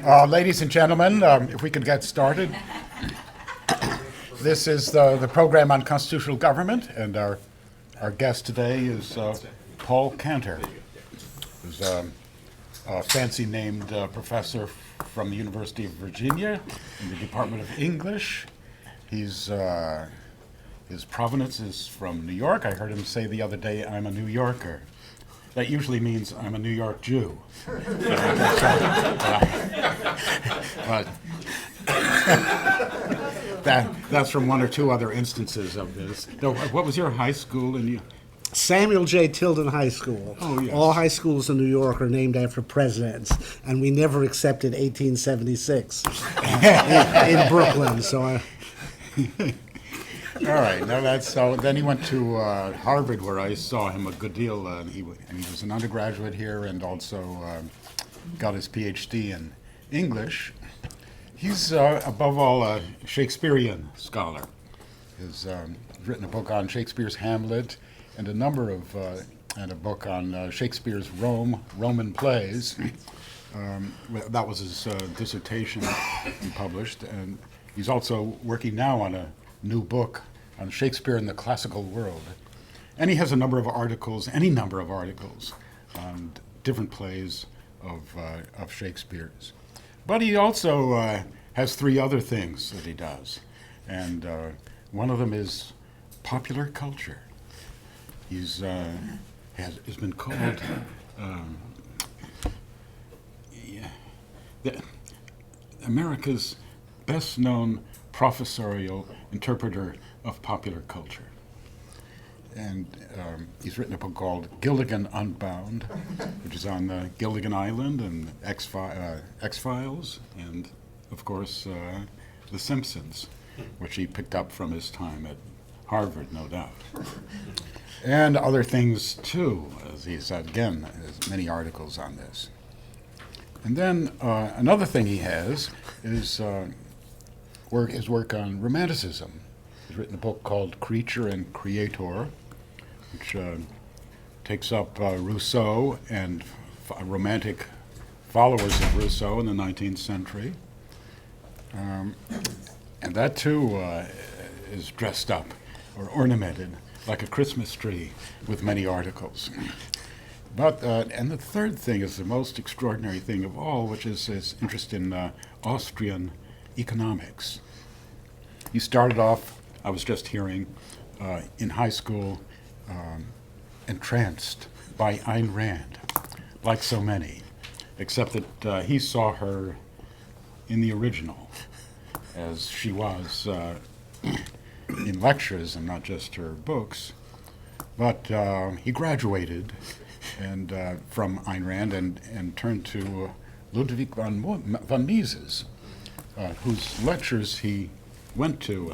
Ladies and gentlemen, if we could get started. This is the program on constitutional government, and our guest today is Paul Cantor, who's a fancy-named professor from the University of Virginia in the Department of English. His provenance is from New York. I heard him say the other day, "I'm a New Yorker." That usually means I'm a New York Jew. But that's from one or two other instances of this. No, what was your high school in you? Samuel J. Tilden High School. Oh, yes. All high schools in New York are named after presidents, and we never accepted 1876 in Brooklyn. So All right, now that's so. Then he went to Harvard, where I saw him a good deal. And he was an undergraduate here, and also got his PhD in English. He's above all a Shakespearean scholar. He's written a book on Shakespeare's Hamlet, and a book on Shakespeare's Roman plays. That was his dissertation he published, and he's also working now on a new book on Shakespeare in the classical world. And he has any number of articles on different plays of Shakespeare's. But he also has three other things that he does. And one of them is popular culture. He's been called America's best-known professorial interpreter of popular culture. And he's written a book called Gilligan Unbound, which is on Gilligan Island and X-Files, and, of course, The Simpsons, which he picked up from his time at Harvard, no doubt. And other things, too, as he said, again, there's many articles on this. And then another thing he has is his work on romanticism. He's written a book called Creature and Creator, which takes up Rousseau and romantic followers of Rousseau in the 19th century. And that, too, is dressed up or ornamented like a Christmas tree with many articles. But and the third thing is the most extraordinary thing of all, which is his interest in Austrian economics. He started off, I was just hearing, in high school, entranced by Ayn Rand, like so many, except that he saw her in the original, as she was in lectures and not just her books. But he graduated from Ayn Rand and turned to Ludwig von Mises, whose lectures he went to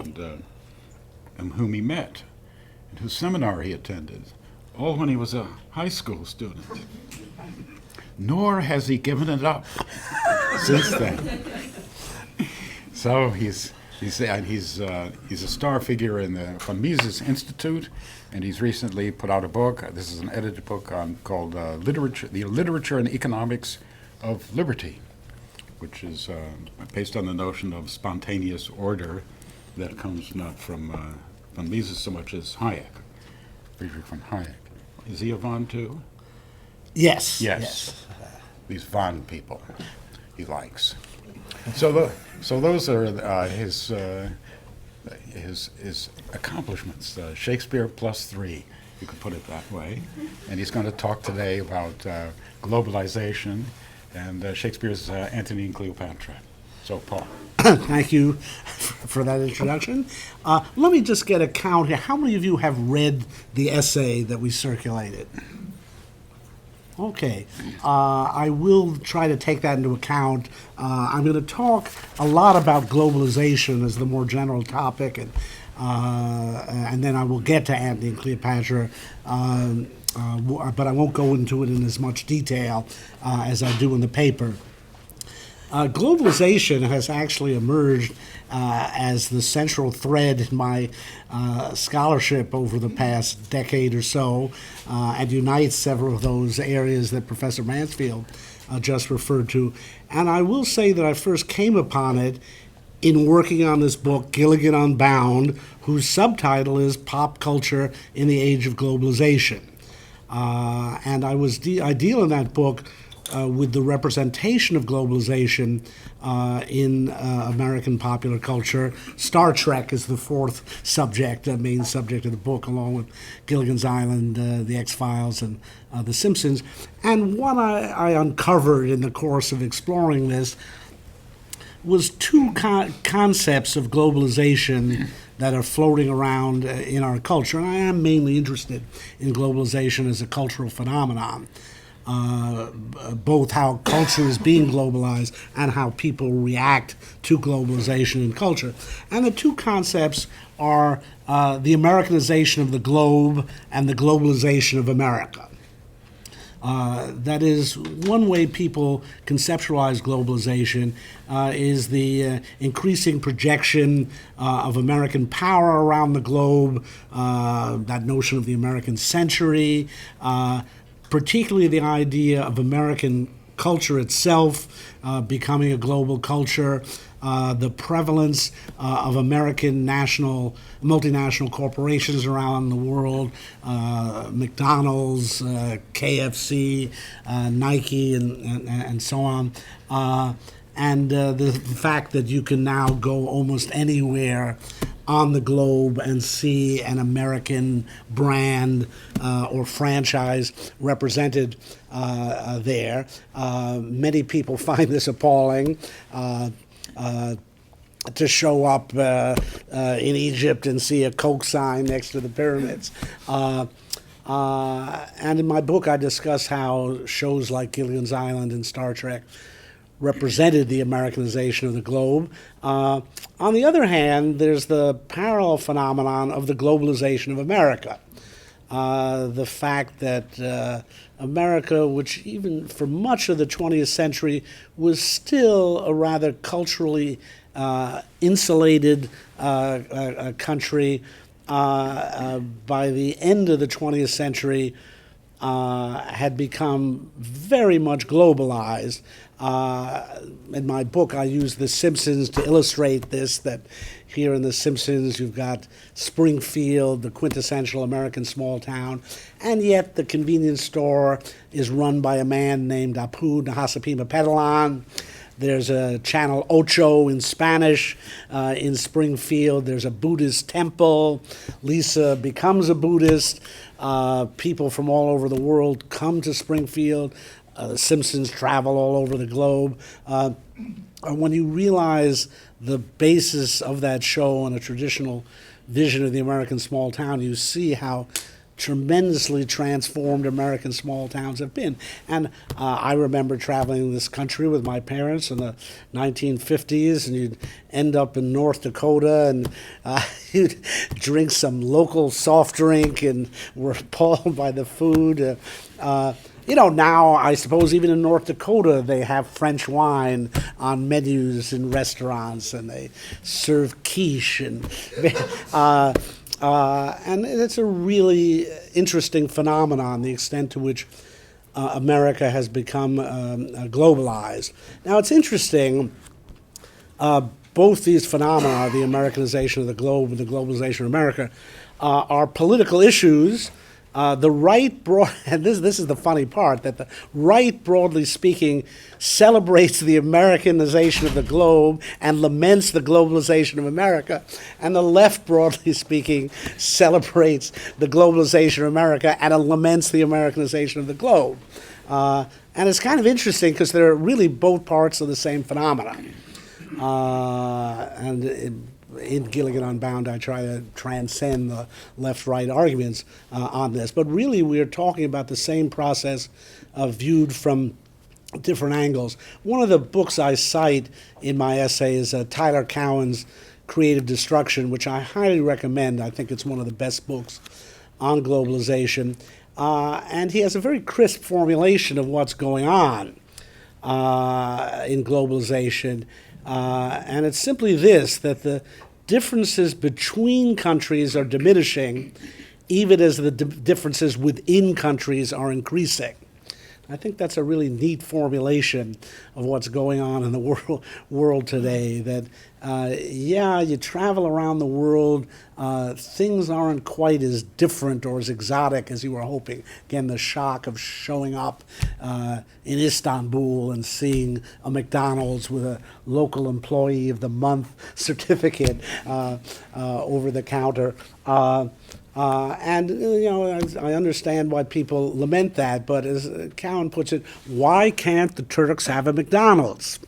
and whom he met, and whose seminar he attended, all when he was a high school student. Nor has he given it up since then. So he's a star figure in the von Mises Institute, and he's recently put out a book. This is an edited book called The Literature and Economics of Liberty, which is based on the notion of spontaneous order that comes not from von Mises so much as Hayek, Friedrich von Hayek. Is he a von too? yes. These von people he likes. So those are his accomplishments. Shakespeare +3, you could put it that way. And he's going to talk today about globalization and Shakespeare's Antony and Cleopatra. So, Paul. Thank you for that introduction. Let me just get a count here. How many of you have read the essay that we circulated? Okay. I will try to take that into account. I'm going to talk a lot about globalization as the more general topic, and then I will get to Antony and Cleopatra, but I won't go into it in as much detail as I do in the paper. Globalization has actually emerged as the central thread in my scholarship over the past decade or so, and unites several of those areas that Professor Mansfield just referred to. And I will say that I first came upon it in working on this book, Gilligan Unbound, whose subtitle is Pop Culture in the Age of Globalization. And I deal in that book with the representation of globalization in American popular culture. Star Trek is the fourth subject, main subject of the book, along with Gilligan's Island, The X-Files, and The Simpsons. And what I uncovered in the course of exploring this was two concepts of globalization that are floating around in our culture. And I am mainly interested in globalization as a cultural phenomenon. Both how culture is being globalized and how people react to globalization in culture. And the two concepts are the Americanization of the globe and the globalization of America. That is, one way people conceptualize globalization is the increasing projection of American power around the globe, that notion of the American century, particularly the idea of American culture itself becoming a global culture, the prevalence of American multinational corporations around the world, McDonald's, KFC, Nike, and so on. And the fact that you can now go almost anywhere on the globe and see an American brand or franchise represented there. Many people find this appalling. To show up in Egypt and see a Coke sign next to the pyramids. And in my book, I discuss how shows like Gilligan's Island and Star Trek represented the Americanization of the globe. On the other hand, there's the parallel phenomenon of the globalization of America. The fact that America, which even for much of the 20th century was still a rather culturally insulated country, by the end of the 20th century had become very much globalized. In my book, I use The Simpsons to illustrate this, that here in The Simpsons you've got Springfield, the quintessential American small town, and yet the convenience store is run by a man named Apu Nahasapima Petalon. There's a Channel Ocho in Spanish in Springfield. There's a Buddhist temple. Lisa becomes a Buddhist. People from all over the world come to Springfield. The Simpsons travel all over the globe. When you realize the basis of that show and a traditional vision of the American small town, you see how tremendously transformed American small towns have been. And I remember traveling this country with my parents in the 1950s, and you'd end up in North Dakota, and you'd drink some local soft drink and were appalled by the food. Now, I suppose even in North Dakota, they have French wine on menus in restaurants, and they serve quiche. And it's a really interesting phenomenon, the extent to which America has become globalized. Now, it's interesting, both these phenomena, the Americanization of the globe and the globalization of America, are political issues. The right, and this is the funny part, that the right, broadly speaking, celebrates the Americanization of the globe and laments the globalization of America, and the left, broadly speaking, celebrates the globalization of America and laments the Americanization of the globe. And it's kind of interesting because they're really both parts of the same phenomenon. In Gilligan Unbound, I try to transcend the left-right arguments on this. But really, we're talking about the same process viewed from different angles. One of the books I cite in my essay is Tyler Cowen's Creative Destruction, which I highly recommend. I think it's one of the best books on globalization. And he has a very crisp formulation of what's going on in globalization. And it's simply this, that the differences between countries are diminishing, even as the differences within countries are increasing. I think that's a really neat formulation of what's going on in the world today. That, yeah, you travel around the world, things aren't quite as different or as exotic as you were hoping. Again, the shock of showing up in Istanbul and seeing a McDonald's with a local employee of the month certificate over the counter. And, I understand why people lament that, but as Cowan puts it, why can't the Turks have a McDonald's?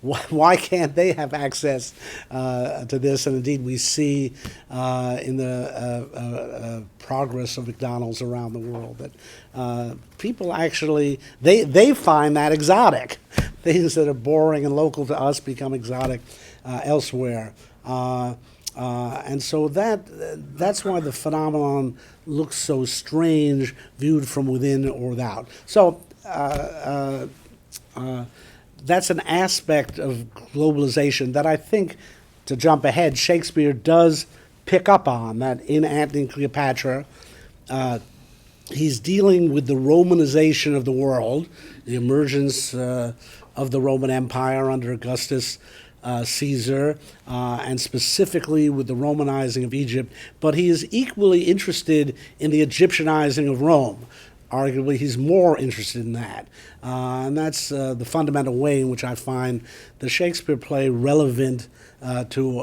Why can't they have access to this? And indeed, we see in the progress of McDonald's around the world that people actually, they find that exotic. Things that are boring and local to us become exotic elsewhere. And so that's why the phenomenon looks so strange viewed from within or without. So that's an aspect of globalization that I think, to jump ahead, Shakespeare does pick up on, that in Antony and Cleopatra, he's dealing with the Romanization of the world, the emergence of the Roman Empire under Augustus Caesar, and specifically with the Romanizing of Egypt, but he is equally interested in the Egyptianizing of Rome. Arguably, he's more interested in that. And that's the fundamental way in which I find the Shakespeare play relevant to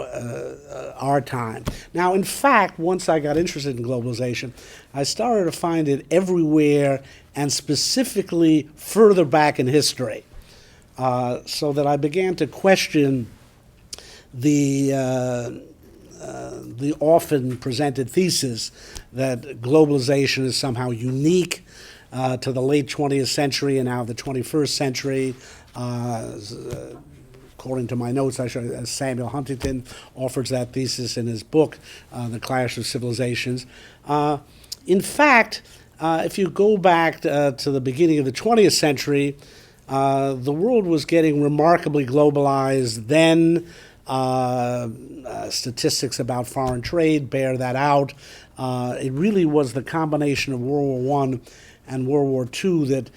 our time. Now, in fact, once I got interested in globalization, I started to find it everywhere and specifically further back in history. So that I began to question the often presented thesis that globalization is somehow unique to the late 20th century and now the 21st century. According to my notes, Samuel Huntington offers that thesis in his book, The Clash of Civilizations. In fact, if you go back to the beginning of the 20th century, the world was getting remarkably globalized then. Statistics about foreign trade bear that out. It really was the combination of World War I and World War II that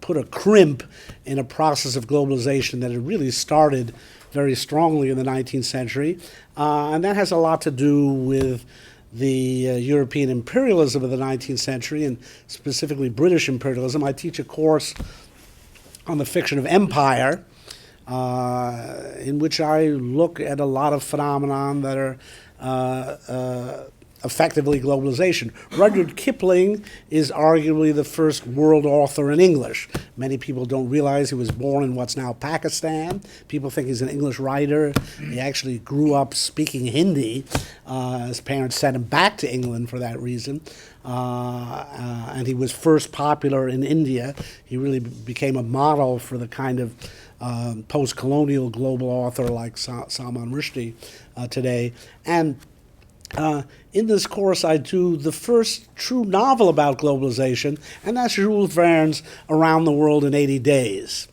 put a crimp in a process of globalization that had really started very strongly in the 19th century. And that has a lot to do with the European imperialism of the 19th century, and specifically British imperialism. I teach a course on the fiction of empire, in which I look at a lot of phenomenon that are effectively globalization. Rudyard Kipling is arguably the first world author in English. Many people don't realize he was born in what's now Pakistan. People think he's an English writer. He actually grew up speaking Hindi. His parents sent him back to England for that reason. And he was first popular in India. He really became a model for the kind of post-colonial global author like Salman Rushdie today. And in this course, I do the first true novel about globalization, and that's Jules Verne's Around the World in 80 Days.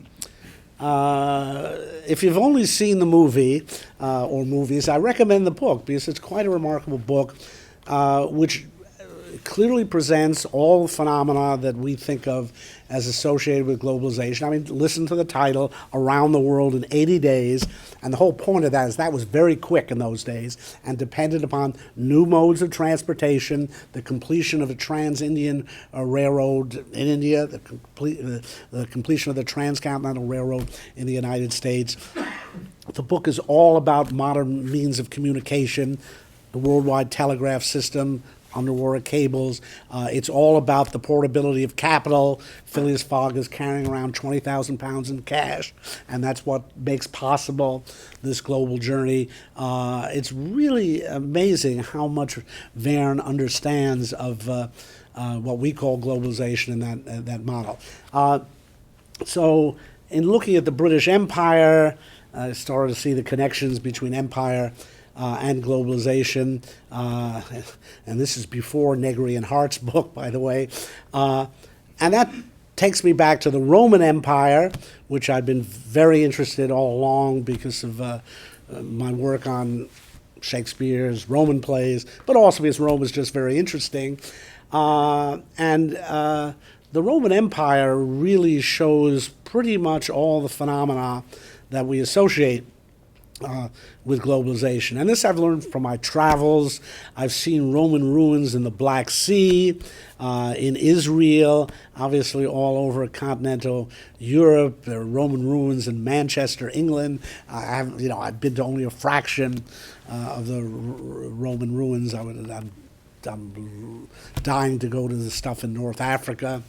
If you've only seen the movie or movies, I recommend the book because it's quite a remarkable book, which clearly presents all the phenomena that we think of as associated with globalization. I mean, listen to the title, Around the World in 80 Days, and the whole point of that is that was very quick in those days and depended upon new modes of transportation, the completion of a trans-Indian railroad in India, the completion of the transcontinental railroad in the United States. The book is all about modern means of communication, the worldwide telegraph system, underwater cables. It's all about the portability of capital. Phileas Fogg is carrying around 20,000 pounds in cash, and that's what makes possible this global journey. It's really amazing how much Verne understands of what we call globalization in that model. So in looking at the British Empire, I started to see the connections between empire and globalization, and this is before Negri and Hart's book, by the way, and that takes me back to the Roman Empire, which I've been very interested all along because of my work on Shakespeare's Roman plays, but also because Rome is just very interesting. And the Roman Empire really shows pretty much all the phenomena that we associate with globalization. And this I've learned from my travels. I've seen Roman ruins in the Black Sea, in Israel, obviously all over continental Europe. There are Roman ruins in Manchester, England. I've been to only a fraction of the Roman ruins. I'm dying to go to the stuff in North Africa.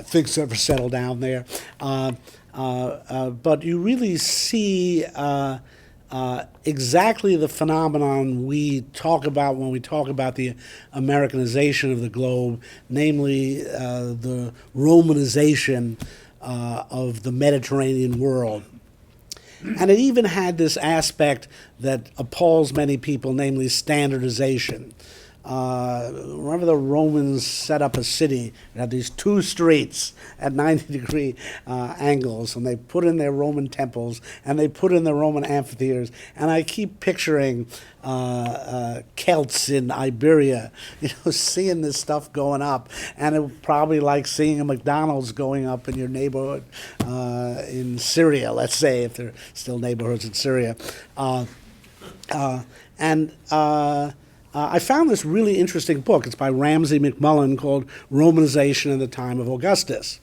Things ever settle down there. But you really see exactly the phenomenon we talk about when we talk about the Americanization of the globe, namely the Romanization of the Mediterranean world. And it even had this aspect that appalls many people, namely standardization. Remember the Romans set up a city. It had these two streets at 90-degree angles, and they put in their Roman temples, and they put in their Roman amphitheaters. And I keep picturing Celts in Iberia, seeing this stuff going up. And it would probably like seeing a McDonald's going up in your neighborhood in Syria, let's say, if there are still neighborhoods in Syria. I found this really interesting book. It's by Ramsay MacMullen called Romanization in the Time of Augustus.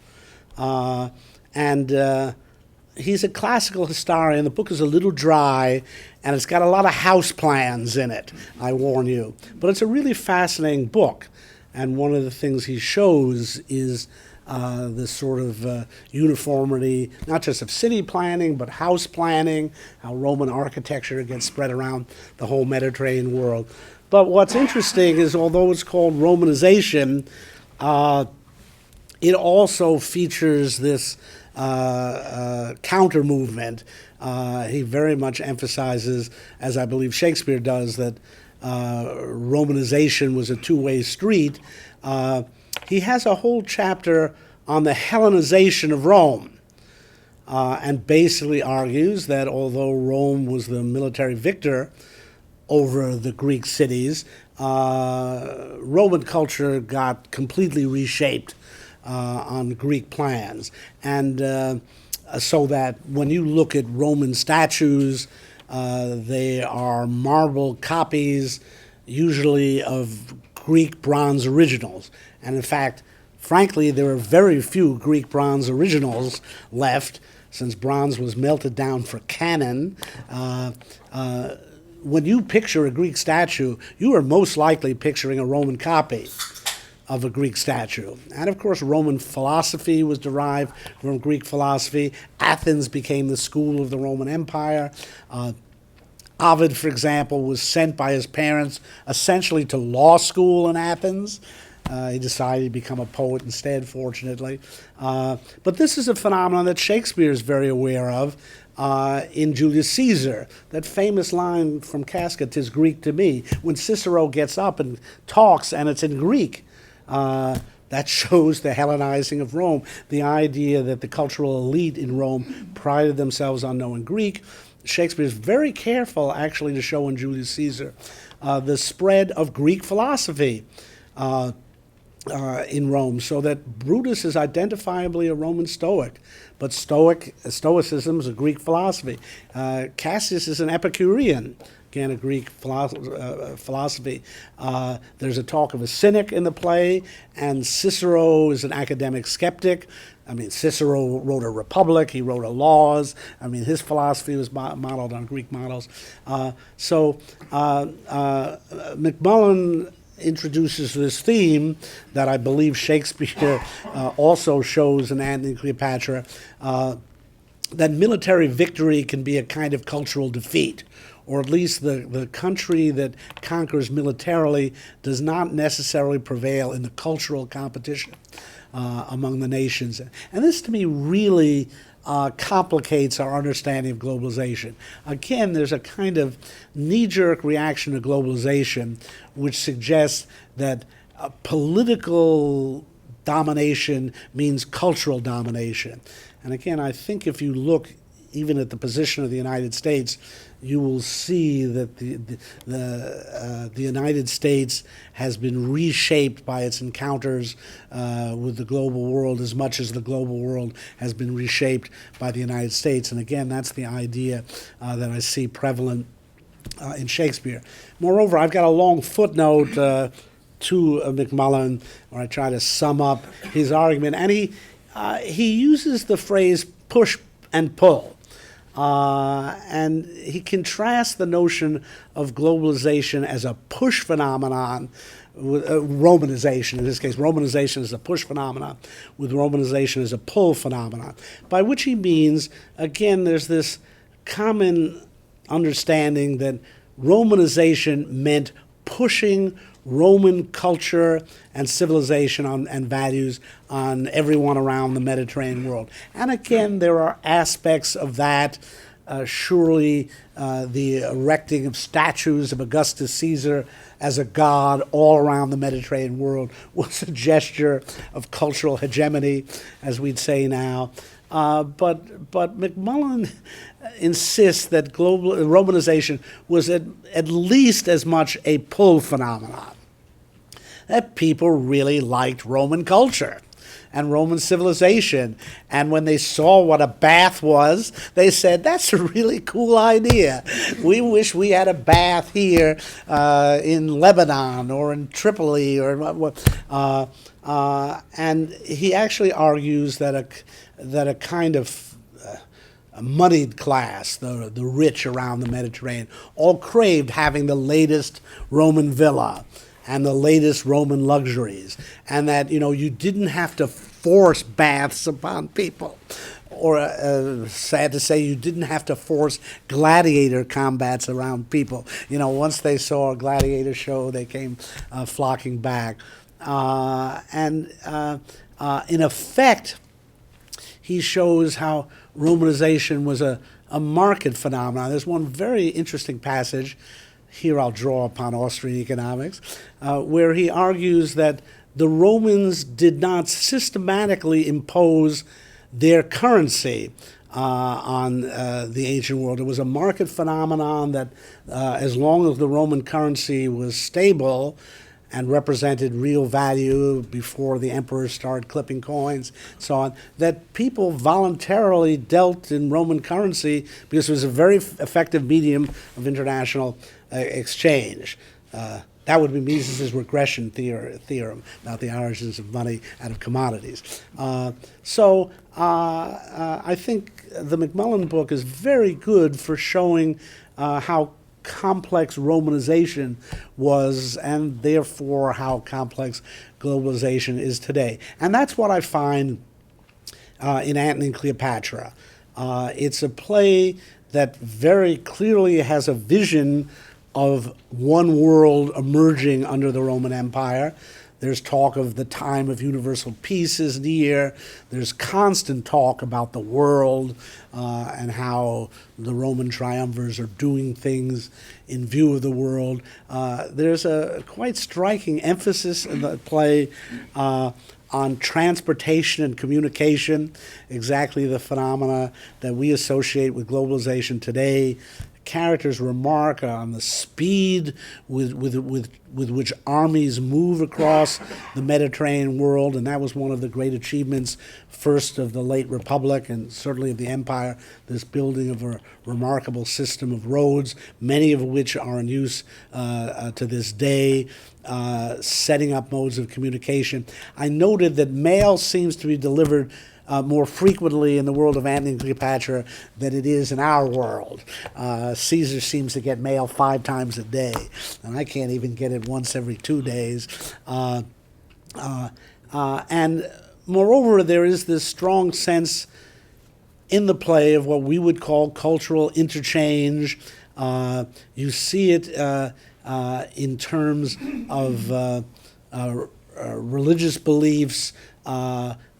He's a classical historian. The book is a little dry, and it's got a lot of house plans in it, I warn you. But it's a really fascinating book. And one of the things he shows is this sort of uniformity, not just of city planning, but house planning, how Roman architecture gets spread around the whole Mediterranean world. But what's interesting is, although it's called Romanization, it also features this counter movement. He very much emphasizes, as I believe Shakespeare does, that Romanization was a two-way street. He has a whole chapter on the Hellenization of Rome, and basically argues that although Rome was the military victor over the Greek cities, Roman culture got completely reshaped on Greek plans. And so that when you look at Roman statues, they are marble copies, usually of Greek bronze originals. And in fact, frankly, there are very few Greek bronze originals left, since bronze was melted down for cannon. When you picture a Greek statue, you are most likely picturing a Roman copy of a Greek statue. And of course, Roman philosophy was derived from Greek philosophy. Athens became the school of the Roman Empire. Ovid, for example, was sent by his parents essentially to law school in Athens. He decided to become a poet instead, fortunately. But this is a phenomenon that Shakespeare is very aware of in Julius Caesar. That famous line from Casca, "'Tis Greek to me," when Cicero gets up and talks and it's in Greek. That shows the Hellenizing of Rome, the idea that the cultural elite in Rome prided themselves on knowing Greek. Shakespeare is very careful, actually, to show in Julius Caesar the spread of Greek philosophy in Rome, so that Brutus is identifiably a Roman Stoic, but Stoicism is a Greek philosophy. Cassius is an Epicurean, again, a Greek philosophy. There's a talk of a cynic in the play, and Cicero is an academic skeptic. I mean, Cicero wrote a Republic, he wrote a Laws. I mean, his philosophy was modeled on Greek models. MacMullen introduces this theme that I believe Shakespeare also shows in Antony and Cleopatra, that military victory can be a kind of cultural defeat, or at least the country that conquers militarily does not necessarily prevail in the cultural competition among the nations. And this, to me, really complicates our understanding of globalization. Again, there's a kind of knee-jerk reaction to globalization which suggests that political domination means cultural domination. And again, I think if you look even at the position of the United States, you will see that the United States has been reshaped by its encounters with the global world as much as the global world has been reshaped by the United States. And again, that's the idea that I see prevalent in Shakespeare. Moreover, I've got a long footnote to Macmillan where I try to sum up his argument, and he uses the phrase push and pull. And he contrasts the notion of globalization as a push phenomenon, Romanization, in this case, Romanization is a push phenomenon, with Romanization as a pull phenomenon, by which he means, again, there's this common understanding that Romanization meant pushing Roman culture and civilization and values on everyone around the Mediterranean world. And again, there are aspects of that. Surely the erecting of statues of Augustus Caesar as a god all around the Mediterranean world was a gesture of cultural hegemony, as we'd say now. But Macmillan insists that global Romanization was at least as much a pull phenomenon, that people really liked Roman culture and Roman civilization. And when they saw what a bath was, they said, that's a really cool idea. We wish we had a bath here in Lebanon or in Tripoli. And he actually argues that a kind of a moneyed class, the rich around the Mediterranean, all craved having the latest Roman villa and the latest Roman luxuries, and that you didn't have to force baths upon people, or sad to say, you didn't have to force gladiator combats around people. Once they saw a gladiator show, they came flocking back, and in effect, he shows how Romanization was a market phenomenon. There's one very interesting passage, here I'll draw upon Austrian economics, where he argues that the Romans did not systematically impose their currency on the ancient world. It was a market phenomenon that as long as the Roman currency was stable and represented real value before the emperors started clipping coins, so on, that people voluntarily dealt in Roman currency because it was a very effective medium of international exchange. That would be Mises's regression theorem about the origins of money out of commodities. So I think the Macmillan book is very good for showing how complex Romanization was, and therefore how complex globalization is today. And that's what I find in Antony and Cleopatra. It's a play that very clearly has a vision of one world emerging under the Roman Empire. There's talk of the time of universal peace is near. There's constant talk about the world and how the Roman triumvirs are doing things in view of the world. There's a quite striking emphasis in the play on transportation and communication, exactly the phenomena that we associate with globalization today. Characters remark on the speed with which armies move across the Mediterranean world, and that was one of the great achievements, first of the late Republic and certainly of the Empire, this building of a remarkable system of roads, many of which are in use to this day, setting up modes of communication. I noted that mail seems to be delivered more frequently in the world of Antony and Cleopatra than it is in our world. Caesar seems to get mail 5 times a day, and I can't even get it once every 2 days. And moreover, there is this strong sense in the play of what we would call cultural interchange. You see it in terms of religious beliefs.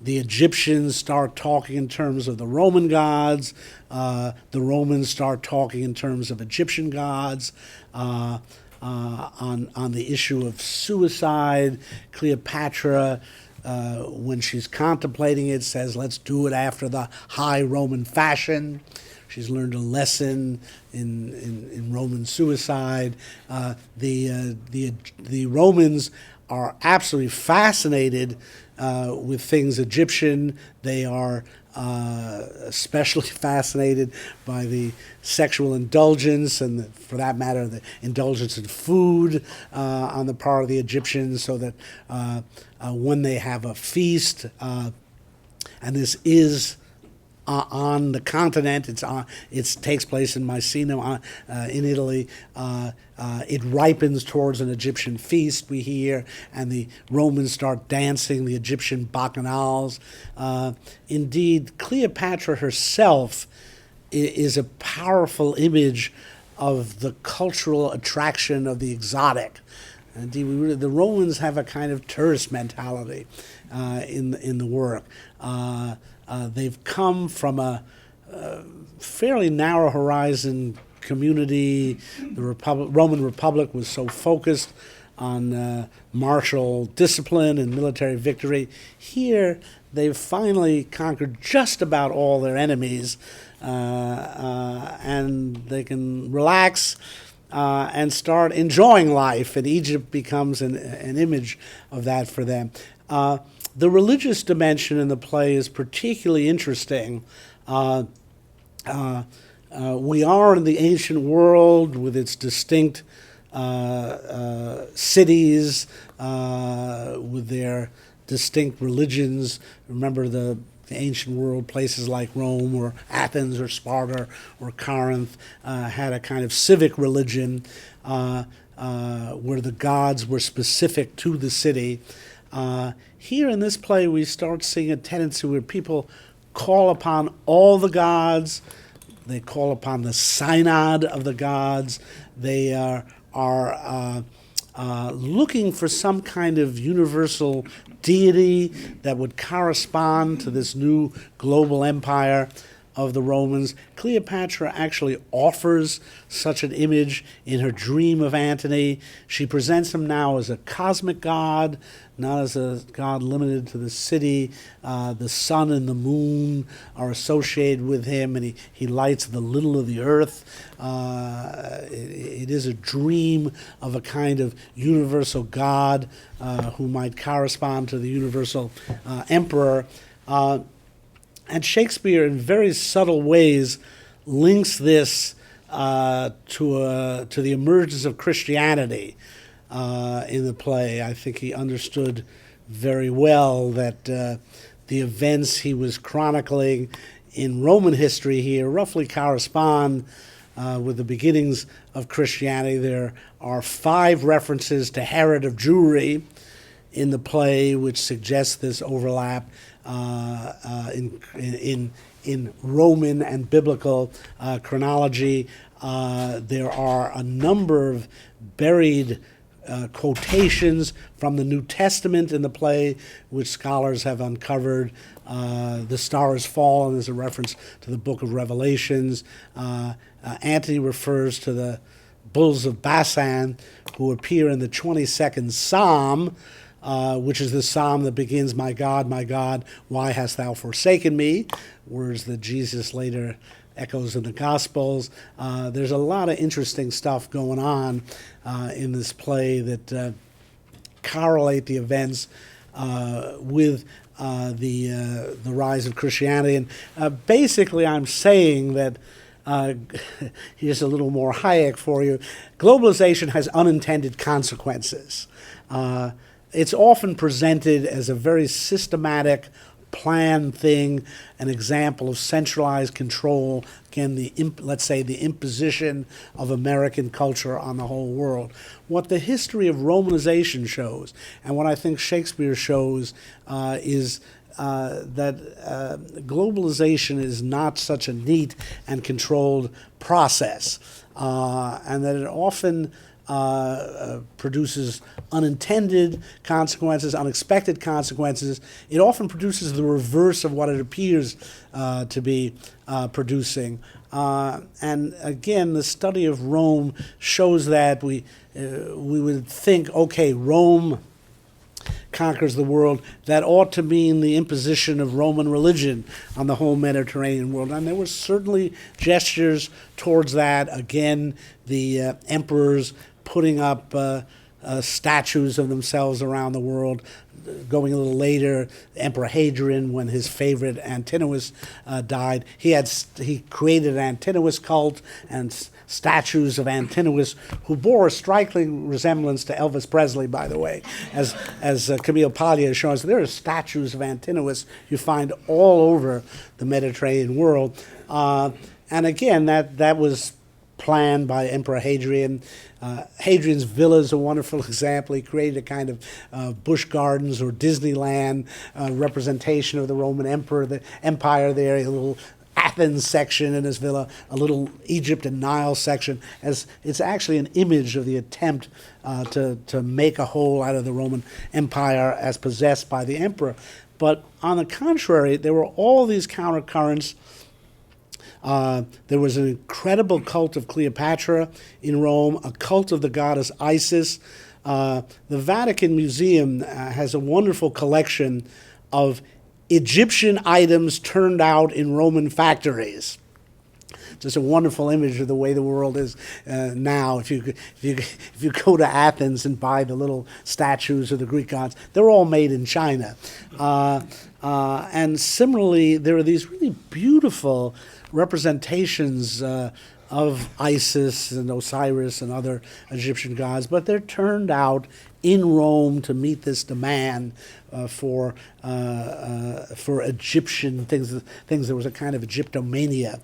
The Egyptians start talking in terms of the Roman gods. The Romans start talking in terms of Egyptian gods. On the issue of suicide, Cleopatra, when she's contemplating it, says, let's do it after the high Roman fashion. She's learned a lesson in Roman suicide. The Romans are absolutely fascinated with things Egyptian. They are especially fascinated by the sexual indulgence and, for that matter, the indulgence in food on the part of the Egyptians, so that when they have a feast, and this is on the continent. It takes place in Mycenae, in Italy. It ripens towards an Egyptian feast, we hear, and the Romans start dancing the Egyptian bacchanals. Indeed, Cleopatra herself is a powerful image of the cultural attraction of the exotic. Indeed, the Romans have a kind of tourist mentality in the work. They've come from a fairly narrow horizon community. The Roman Republic was so focused on martial discipline and military victory. Here, they've finally conquered just about all their enemies, and they can relax and start enjoying life, and Egypt becomes an image of that for them. The religious dimension in the play is particularly interesting. We are in the ancient world with its distinct cities, with their distinct religions. Remember the ancient world, places like Rome or Athens or Sparta or Corinth had a kind of civic religion where the gods were specific to the city. Here in this play, we start seeing a tendency where people call upon all the gods. They call upon the synod of the gods. They are looking for some kind of universal deity that would correspond to this new global empire of the Romans. Cleopatra actually offers such an image in her dream of Antony. She presents him now as a cosmic god, not as a god limited to the city. The sun and the moon are associated with him, and he lights the little of the earth. It is a dream of a kind of universal god who might correspond to the universal emperor. And Shakespeare, in very subtle ways, links this to the emergence of Christianity in the play. I think he understood very well that the events he was chronicling in Roman history here roughly correspond with the beginnings of Christianity. There are 5 references to Herod of Jewry in the play, which suggests this overlap in Roman and biblical chronology. There are a number of buried quotations from the New Testament in the play, which scholars have uncovered. The star has fallen is a reference to the book of Revelations. Antony refers to the bulls of Bashan, who appear in the 22nd Psalm, which is the psalm that begins, my God, why hast thou forsaken me?" Words that Jesus later echoes in the Gospels. There's a lot of interesting stuff going on in this play that correlate the events with the rise of Christianity. And basically I'm saying that, here's a little more Hayek for you, globalization has unintended consequences. It's often presented as a very systematic, planned thing, an example of centralized control, again, let's say the imposition of American culture on the whole world. What the history of Romanization shows, and what I think Shakespeare shows, is that globalization is not such a neat and controlled process, and that it often produces unintended consequences, unexpected consequences. It often produces the reverse of what it appears to be producing. And again, the study of Rome shows that we would think, okay, Rome conquers the world, that ought to mean the imposition of Roman religion on the whole Mediterranean world. And there were certainly gestures towards that. Again, the emperors putting up statues of themselves around the world. Going a little later, Emperor Hadrian, when his favorite Antinous died, he created an Antinous cult and statues of Antinous, who bore a striking resemblance to Elvis Presley, by the way, as Camille Paglia has shown us. There are statues of Antinous you find all over the Mediterranean world, and again, that was planned by Emperor Hadrian. Hadrian's villa is a wonderful example. He created a kind of Busch Gardens or Disneyland representation of the Roman Empire there, a little Athens section in his villa, a little Egypt and Nile section. As it's actually an image of the attempt to make a whole out of the Roman Empire as possessed by the emperor. But on the contrary, there were all these countercurrents. There was an incredible cult of Cleopatra in Rome, a cult of the goddess Isis. The Vatican Museum has a wonderful collection of Egyptian items turned out in Roman factories. Just a wonderful image of the way the world is now. If you go to Athens and buy the little statues of the Greek gods, they're all made in China. And similarly, there are these really beautiful representations of Isis and Osiris and other Egyptian gods, but they're turned out in Rome to meet this demand for Egyptian things. There was a kind of Egyptomania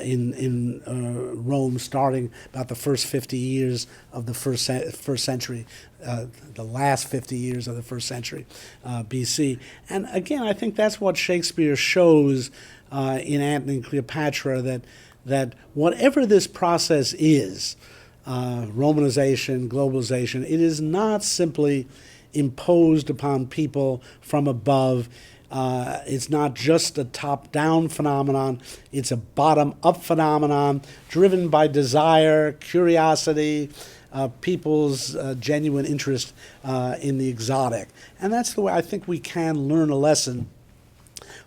in Rome, starting about the first 50 years of the first century, the last 50 years of the first century BC. And again, I think that's what Shakespeare shows in Antony and Cleopatra, that whatever this process is, Romanization, globalization, it is not simply imposed upon people from above. It's not just a top-down phenomenon. It's a bottom-up phenomenon driven by desire, curiosity, people's genuine interest in the exotic. And that's the way I think we can learn a lesson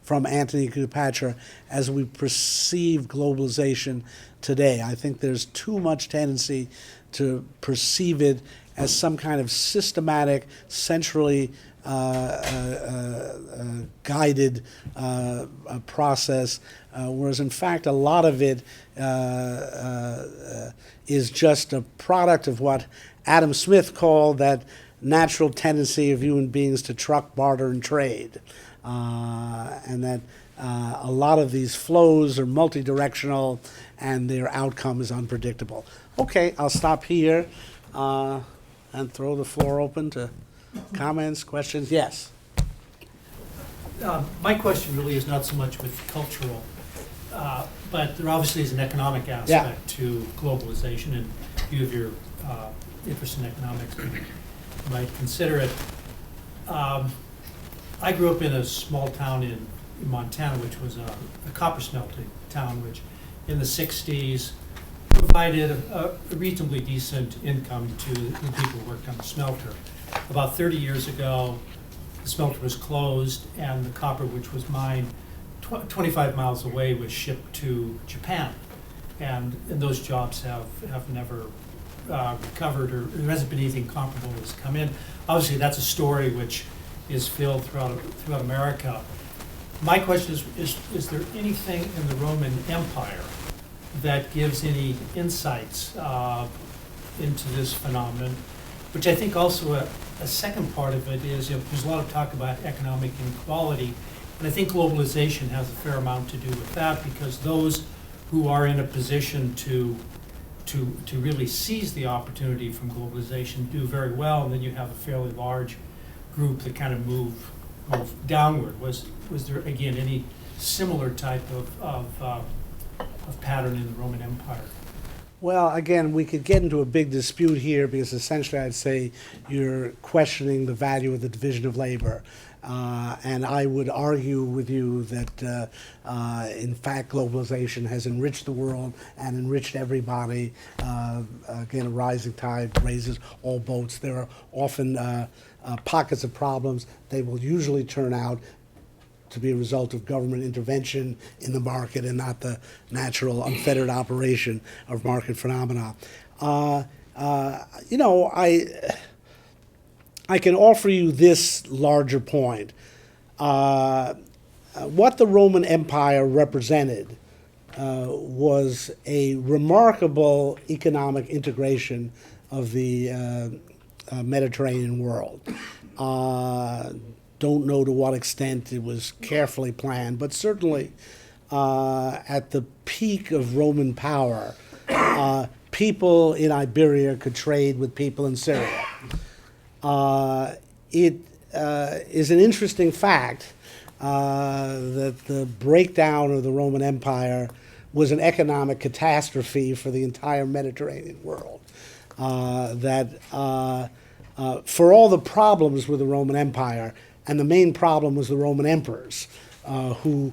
from Antony and Cleopatra as we perceive globalization today. I think there's too much tendency to perceive it as some kind of systematic, centrally guided process, whereas in fact a lot of it is just a product of what Adam Smith called that natural tendency of human beings to truck, barter, and trade. And that a lot of these flows are multidirectional and their outcome is unpredictable. Okay, I'll stop here and throw the floor open to comments, questions. Yes? My question really is not so much with cultural, but there obviously is an economic aspect to globalization, and you have your interest in economics, you might consider it. I grew up in a small town in Montana, which was a copper smelting town, which in the 60s provided a reasonably decent income to the people who worked on the smelter. About 30 years ago, the smelter was closed, and the copper, which was mined 25 miles away, was shipped to Japan. And those jobs have never recovered, or there hasn't been anything comparable that's come in. Obviously, that's a story which is filled throughout America. My question is there anything in the Roman Empire that gives any insights into this phenomenon, which I think also a second part of it is, there's a lot of talk about economic inequality, and I think globalization has a fair amount to do with that, because those who are in a position to really seize the opportunity from globalization do very well, and then you have a fairly large group that kind of move downward. Was there, again, any similar type of pattern in the Roman Empire? Well, again, we could get into a big dispute here because essentially I'd say you're questioning the value of the division of labor. And I would argue with you that, in fact, globalization has enriched the world and enriched everybody. Again, a rising tide raises all boats. There are often pockets of problems. They will usually turn out to be a result of government intervention in the market and not the natural, unfettered operation of market phenomena. You know, I can offer you this larger point. What the Roman Empire represented was a remarkable economic integration of the Mediterranean world. Don't know to what extent it was carefully planned, but certainly at the peak of Roman power, people in Iberia could trade with people in Syria. It is an interesting fact that the breakdown of the Roman Empire was an economic catastrophe for the entire Mediterranean world. For all the problems with the Roman Empire, and the main problem was the Roman emperors, who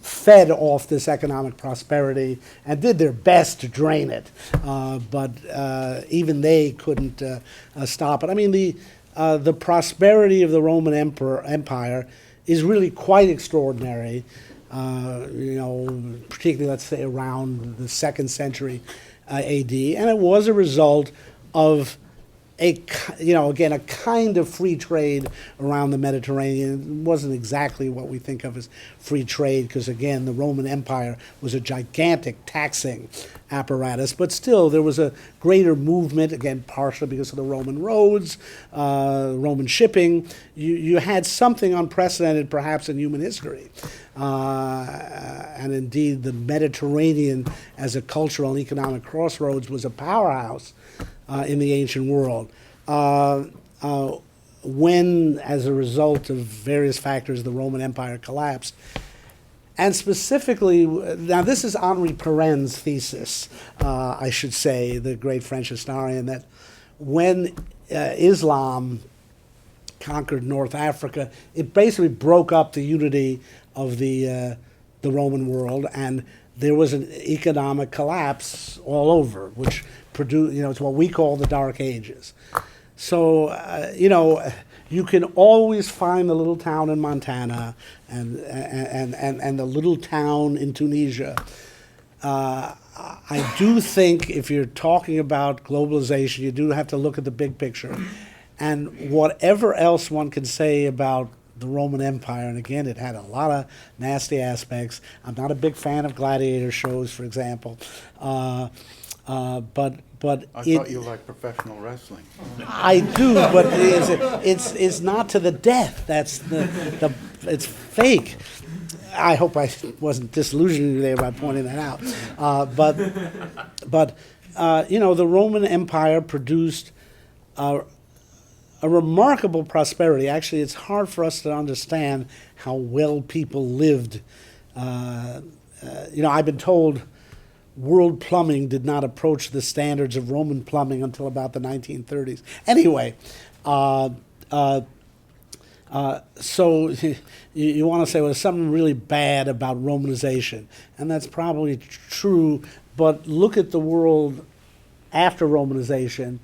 fed off this economic prosperity and did their best to drain it, but even they couldn't stop it. I mean, the prosperity of the Roman Empire is really quite extraordinary. You know, particularly, let's say, around the 2nd century A.D., and it was a result of a kind of free trade around the Mediterranean. It wasn't exactly what we think of as free trade, because again, the Roman Empire was a gigantic taxing apparatus, but still there was a greater movement, again, partially because of the Roman roads, Roman shipping. You had something unprecedented perhaps in human history. And indeed, the Mediterranean as a cultural and economic crossroads was a powerhouse in the ancient world. When, as a result of various factors, the Roman Empire collapsed, and specifically, now this is Henri Pirren's thesis, I should say, the great French historian, that when Islam conquered North Africa, it basically broke up the unity of the Roman world, and there was an economic collapse all over, which produced, it's what we call the Dark Ages. So, you can always find the little town in Montana and the little town in Tunisia. I do think if you're talking about globalization, you do have to look at the big picture. And whatever else one can say about the Roman Empire, and again, it had a lot of nasty aspects. I'm not a big fan of gladiator shows, for example. But I thought you liked professional wrestling. I do, but it's not to the death. That's it's fake. I hope I wasn't disillusioning you there by pointing that out. But the Roman Empire produced a remarkable prosperity. Actually, it's hard for us to understand how well people lived. I've been told world plumbing did not approach the standards of Roman plumbing until about the 1930s. Anyway, so you want to say, well, there's something really bad about Romanization, and that's probably true, but look at the world after Romanization,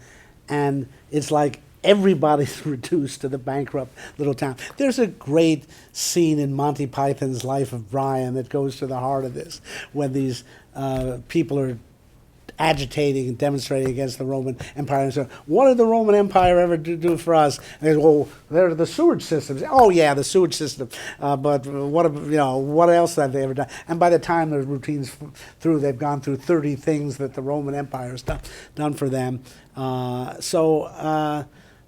and it's like everybody's reduced to the bankrupt little town. There's a great scene in Monty Python's Life of Brian that goes to the heart of this, when these people are agitating and demonstrating against the Roman Empire. And so, what did the Roman Empire ever do for us? And they go, well, they're the sewage systems. Oh yeah, the sewage system. But what else have they ever done? And by the time the routine's through, they've gone through 30 things that the Roman Empire has done for them.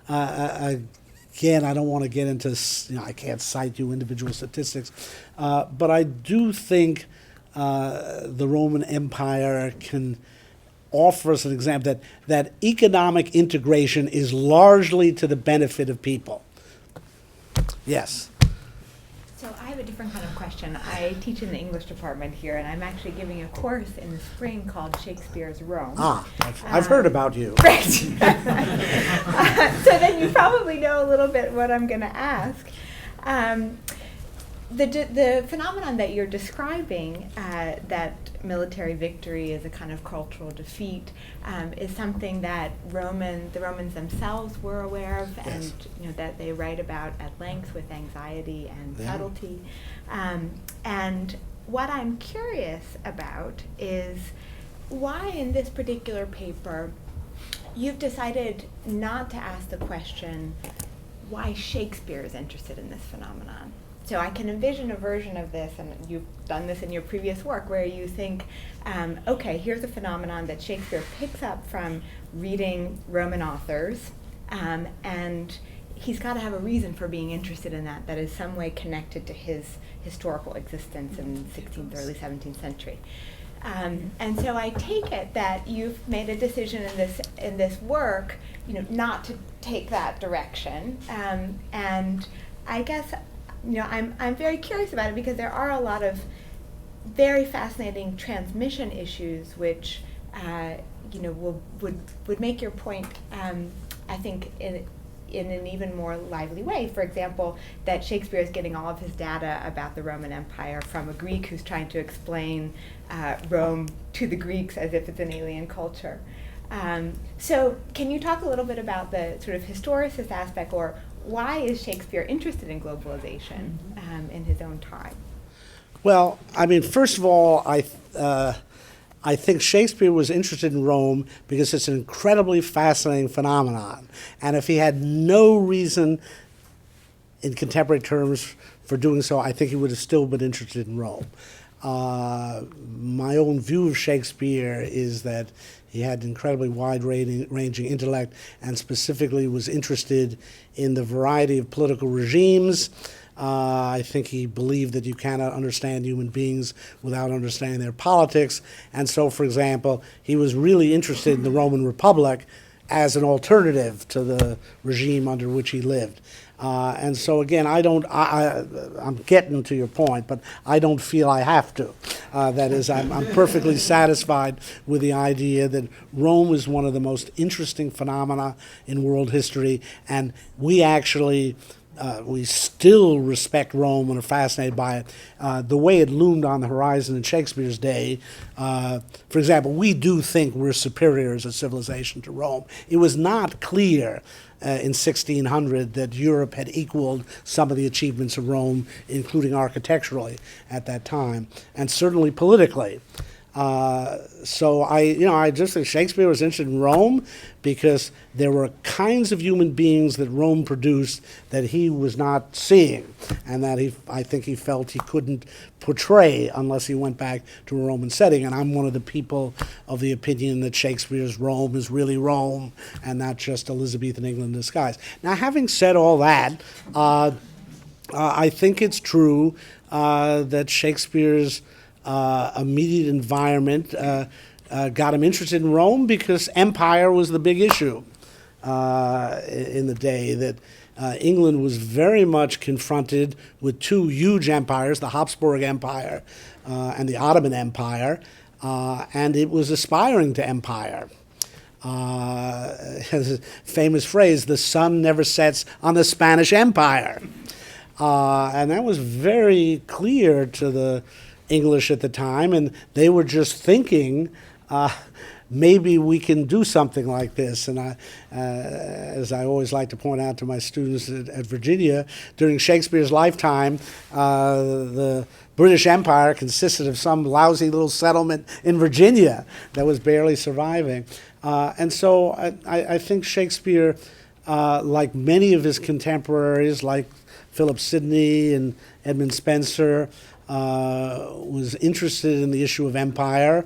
Again, I don't want to get into, I can't cite you individual statistics, but I do think the Roman Empire can offer us an example that economic integration is largely to the benefit of people. Yes. So So I have a different kind of question. I teach in the English department here, and I'm actually giving a course in the spring called Shakespeare's Rome. I've heard about you. Right. So then you probably know a little bit what I'm going to ask. The phenomenon that you're describing, that military victory is a kind of cultural defeat, is something that the Romans themselves were aware of, Yes. and that they write about at length with anxiety and subtlety. And what I'm curious about is why in this particular paper you've decided not to ask the question why Shakespeare is interested in this phenomenon. So I can envision a version of this, and you've done this in your previous work, where you think, okay, here's a phenomenon that Shakespeare picks up from reading Roman authors, and he's got to have a reason for being interested in that is some way connected to his historical existence in the 16th, early 17th century. And so I take it that you've made a decision in this work, not to take that direction. And I guess, I'm very curious about it because there are a lot of very fascinating transmission issues which, would make your point, I think, in an even more lively way. For example, that Shakespeare is getting all of his data about the Roman Empire from a Greek who's trying to explain Rome to the Greeks as if it's an alien culture. So can you talk a little bit about the sort of historicist aspect, or why is Shakespeare interested in globalization in his own time? Well, I mean, first of all, I think Shakespeare was interested in Rome because it's an incredibly fascinating phenomenon. And if he had no reason in contemporary terms for doing so, I think he would have still been interested in Rome. My own view of Shakespeare is that he had incredibly wide-ranging intellect and specifically was interested in the variety of political regimes. I think he believed that you cannot understand human beings without understanding their politics. And so, for example, he was really interested in the Roman Republic as an alternative to the regime under which he lived. And so, again, I'm getting to your point, but I don't feel I have to. That is, I'm perfectly satisfied with the idea that Rome is one of the most interesting phenomena in world history, and we actually we still respect Rome and are fascinated by it. The way it loomed on the horizon in Shakespeare's day, for example, we do think we're superior as a civilization to Rome. It was not clear in 1600 that Europe had equaled some of the achievements of Rome, including architecturally at that time, and certainly politically. So I just think Shakespeare was interested in Rome because there were kinds of human beings that Rome produced that he was not seeing, and that I think he felt he couldn't portray unless he went back to a Roman setting. And I'm one of the people of the opinion that Shakespeare's Rome is really Rome and not just Elizabethan England in disguise. Now, having said all that, I think it's true that Shakespeare's immediate environment got him interested in Rome because empire was the big issue in the day, that England was very much confronted with two huge empires, the Habsburg Empire and the Ottoman Empire, and it was aspiring to empire. Has a famous phrase, the sun never sets on the Spanish Empire. And that was very clear to the English at the time, and they were just thinking, maybe we can do something like this. And as I always like to point out to my students at Virginia, during Shakespeare's lifetime, the British Empire consisted of some lousy little settlement in Virginia that was barely surviving. And so I think Shakespeare, like many of his contemporaries, like Philip Sidney and Edmund Spenser, was interested in the issue of empire.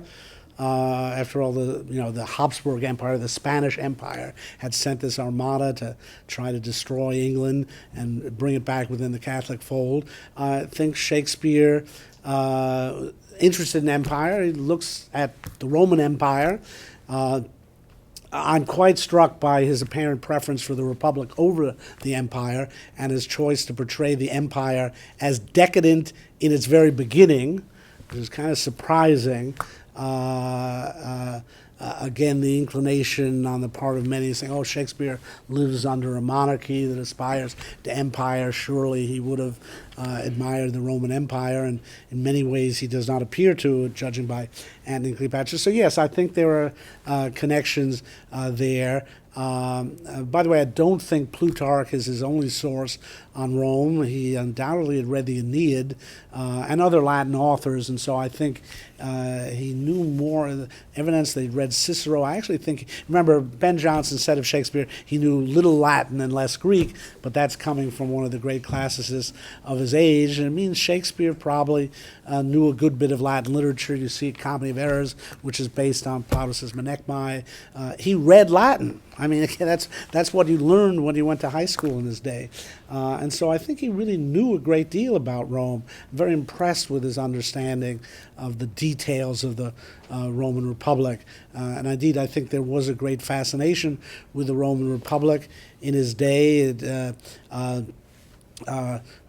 After all, the Habsburg Empire, the Spanish Empire, had sent this armada to try to destroy England and bring it back within the Catholic fold. I think Shakespeare, interested in empire, he looks at the Roman Empire I'm quite struck by his apparent preference for the Republic over the Empire and his choice to portray the Empire as decadent in its very beginning, which is kind of surprising. Again, the inclination on the part of many saying, oh, Shakespeare lives under a monarchy that aspires to empire. Surely he would have admired the Roman Empire, and in many ways he does not appear to, judging by Antony and Cleopatra. So yes, I think there are connections there. By the way, I don't think Plutarch is his only source on Rome. He undoubtedly had read the Aeneid and other Latin authors, and so I think he knew more. Evidence that he'd read Cicero. I actually think, remember, Ben Jonson said of Shakespeare, he knew little Latin and less Greek, but that's coming from one of the great classicists of his age, and it means Shakespeare probably knew a good bit of Latin literature. You see Comedy of Errors, which is based on Plautus's Menechmi. He read Latin. I mean, again, that's what you learned when you went to high school in his day. And so I think he really knew a great deal about Rome. I'm very impressed with his understanding of the details of the Roman Republic. And indeed, I think there was a great fascination with the Roman Republic in his day.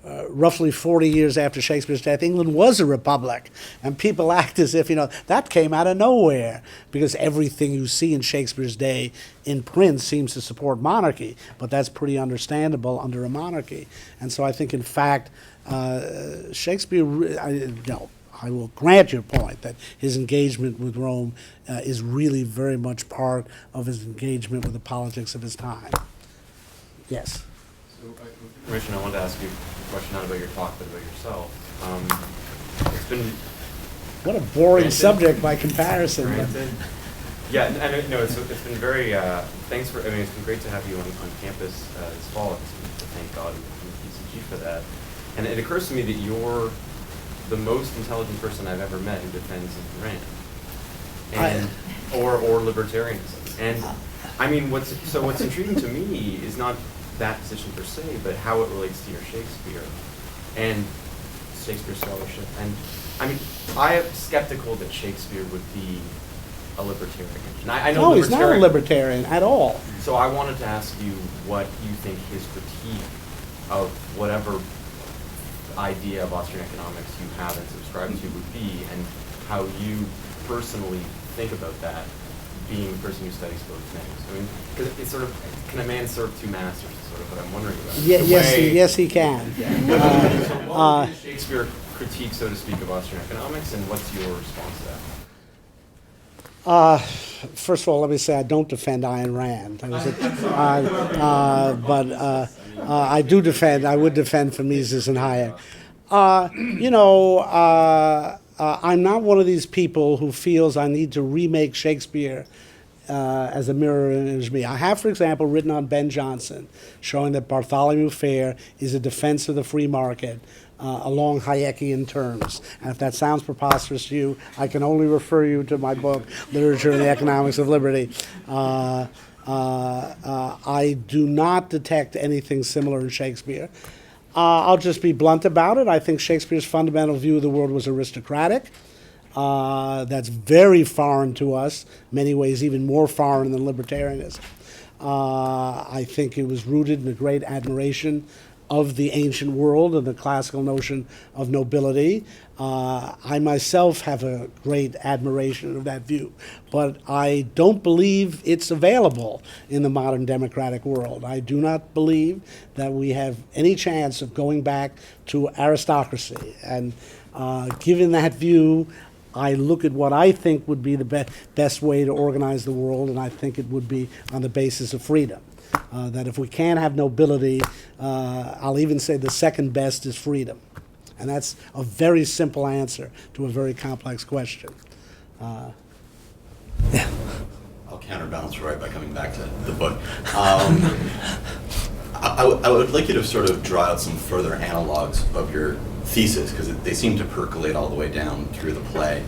Roughly 40 years after Shakespeare's death, England was a republic, and people act as if, that came out of nowhere, because everything you see in Shakespeare's day in print seems to support monarchy, but that's pretty understandable under a monarchy. And so I think, in fact, Shakespeare, I will grant your point that his engagement with Rome is really very much part of his engagement with the politics of his time. Yes? So, with permission, I wanted to ask you a question not about your talk, but about yourself. It's been... What a boring subject by comparison. Yeah, and no, it's been very, thanks for, it's been great to have you on campus this fall, and thank God and PCG for that. And it occurs to me that you're the most intelligent person I've ever met who defends Rand, and or libertarianism. And what's intriguing to me is not that position per se, but how it relates to your Shakespeare and Shakespeare scholarship. And I am skeptical that Shakespeare would be a libertarian. And I know he's not a libertarian at all. So I wanted to ask you what you think his critique of whatever idea of Austrian economics you have and subscribe to would be, and how you personally think about that, being a person who studies both things. Because it's sort of, can a man serve two masters, is sort of what I'm wondering about. Yes, he can. So what would Shakespeare critique, so to speak, of Austrian economics, and what's your response to that? First of all, let me say I don't defend Ayn Rand. I would defend Mises and Hayek. I'm not one of these people who feels I need to remake Shakespeare as a mirror image of me. I have, for example, written on Ben Jonson, showing that Bartholomew Fair is a defense of the free market along Hayekian terms. And if that sounds preposterous to you, I can only refer you to my book, Literature and the Economics of Liberty. I do not detect anything similar in Shakespeare. I'll just be blunt about it. I think Shakespeare's fundamental view of the world was aristocratic. That's very foreign to us, in many ways even more foreign than libertarianism. I think it was rooted in a great admiration of the ancient world and the classical notion of nobility. I myself have a great admiration of that view, but I don't believe it's available in the modern democratic world. I do not believe that we have any chance of going back to aristocracy. And given that view, I look at what I think would be the best way to organize the world, and I think it would be on the basis of freedom. That if we can't have nobility, I'll even say the second best is freedom. And that's a very simple answer to a very complex question. I'll counterbalance Roy by coming back to the book. I would like you to sort of draw out some further analogs of your thesis, because they seem to percolate all the way down through the play.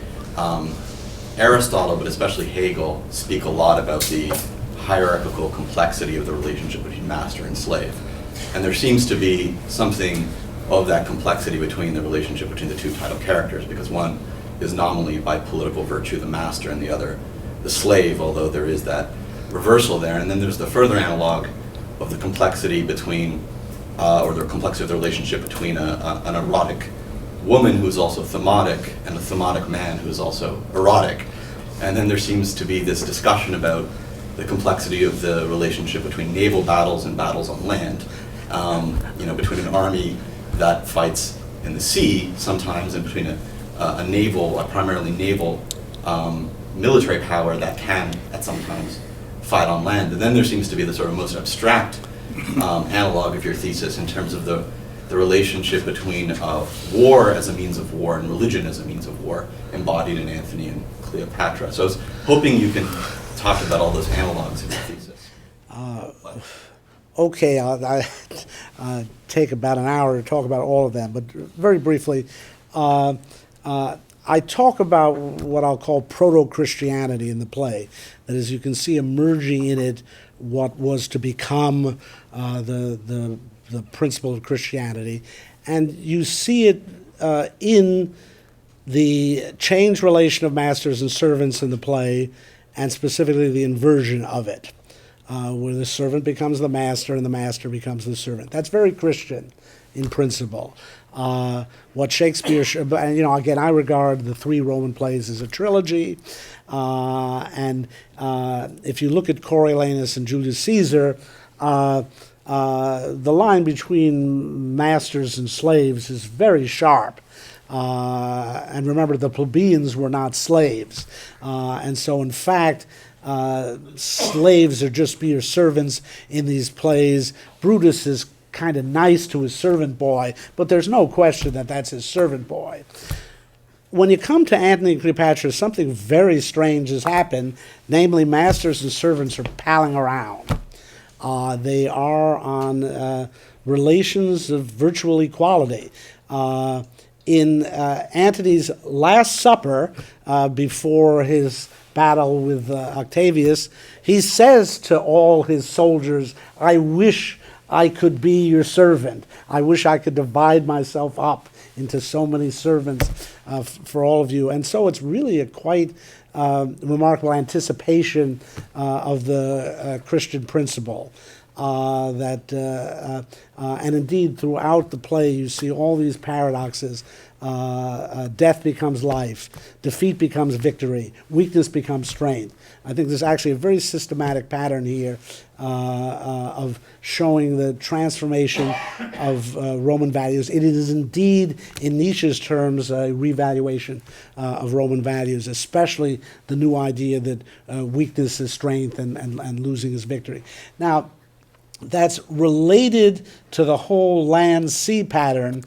Aristotle, but especially Hegel, speak a lot about the hierarchical complexity of the relationship between master and slave. And there seems to be something of that complexity between the relationship between the two title characters, because one is nominally by political virtue the master and the other the slave, although there is that reversal there. And then there's the further analog of the complexity between, or the complexity of the relationship between an erotic woman who's also themotic and a themotic man who's also erotic. And then there seems to be this discussion about the complexity of the relationship between naval battles and battles on land. Between an army that fights in the sea sometimes, and between a primarily naval military power that can at sometimes fight on land. And then there seems to be the sort of most abstract analog of your thesis in terms of the relationship between war as a means of war and religion as a means of war, embodied in Antony and Cleopatra. So I was hoping you can talk about all those analogs in your thesis. Okay, I take about an hour to talk about all of them, but very briefly, I talk about what I'll call proto-Christianity in the play. That is, you can see emerging in it what was to become the principle of Christianity, and you see it in the changed relation of masters and servants in the play, and specifically the inversion of it, where the servant becomes the master and the master becomes the servant. That's very Christian in principle. What Shakespeare, again, I regard the three Roman plays as a trilogy, and if you look at Coriolanus and Julius Caesar, the line between masters and slaves is very sharp. And remember, the plebeians were not slaves. And so, in fact, slaves are just mere servants in these plays. Brutus is kind of nice to his servant boy, but there's no question that that's his servant boy. When you come to Antony and Cleopatra, something very strange has happened, namely masters and servants are palling around. They are on relations of virtual equality. In Antony's Last Supper, before his battle with Octavius, he says to all his soldiers, "I wish I could be your servant. I wish I could divide myself up into so many servants for all of you." And so it's really a quite remarkable anticipation of the Christian principle. And indeed throughout the play you see all these paradoxes. Death becomes life, defeat becomes victory, weakness becomes strength. I think there's actually a very systematic pattern here of showing the transformation of Roman values. It is indeed, in Nietzsche's terms, a revaluation of Roman values, especially the new idea that weakness is strength and losing is victory. Now, that's related to the whole land-sea pattern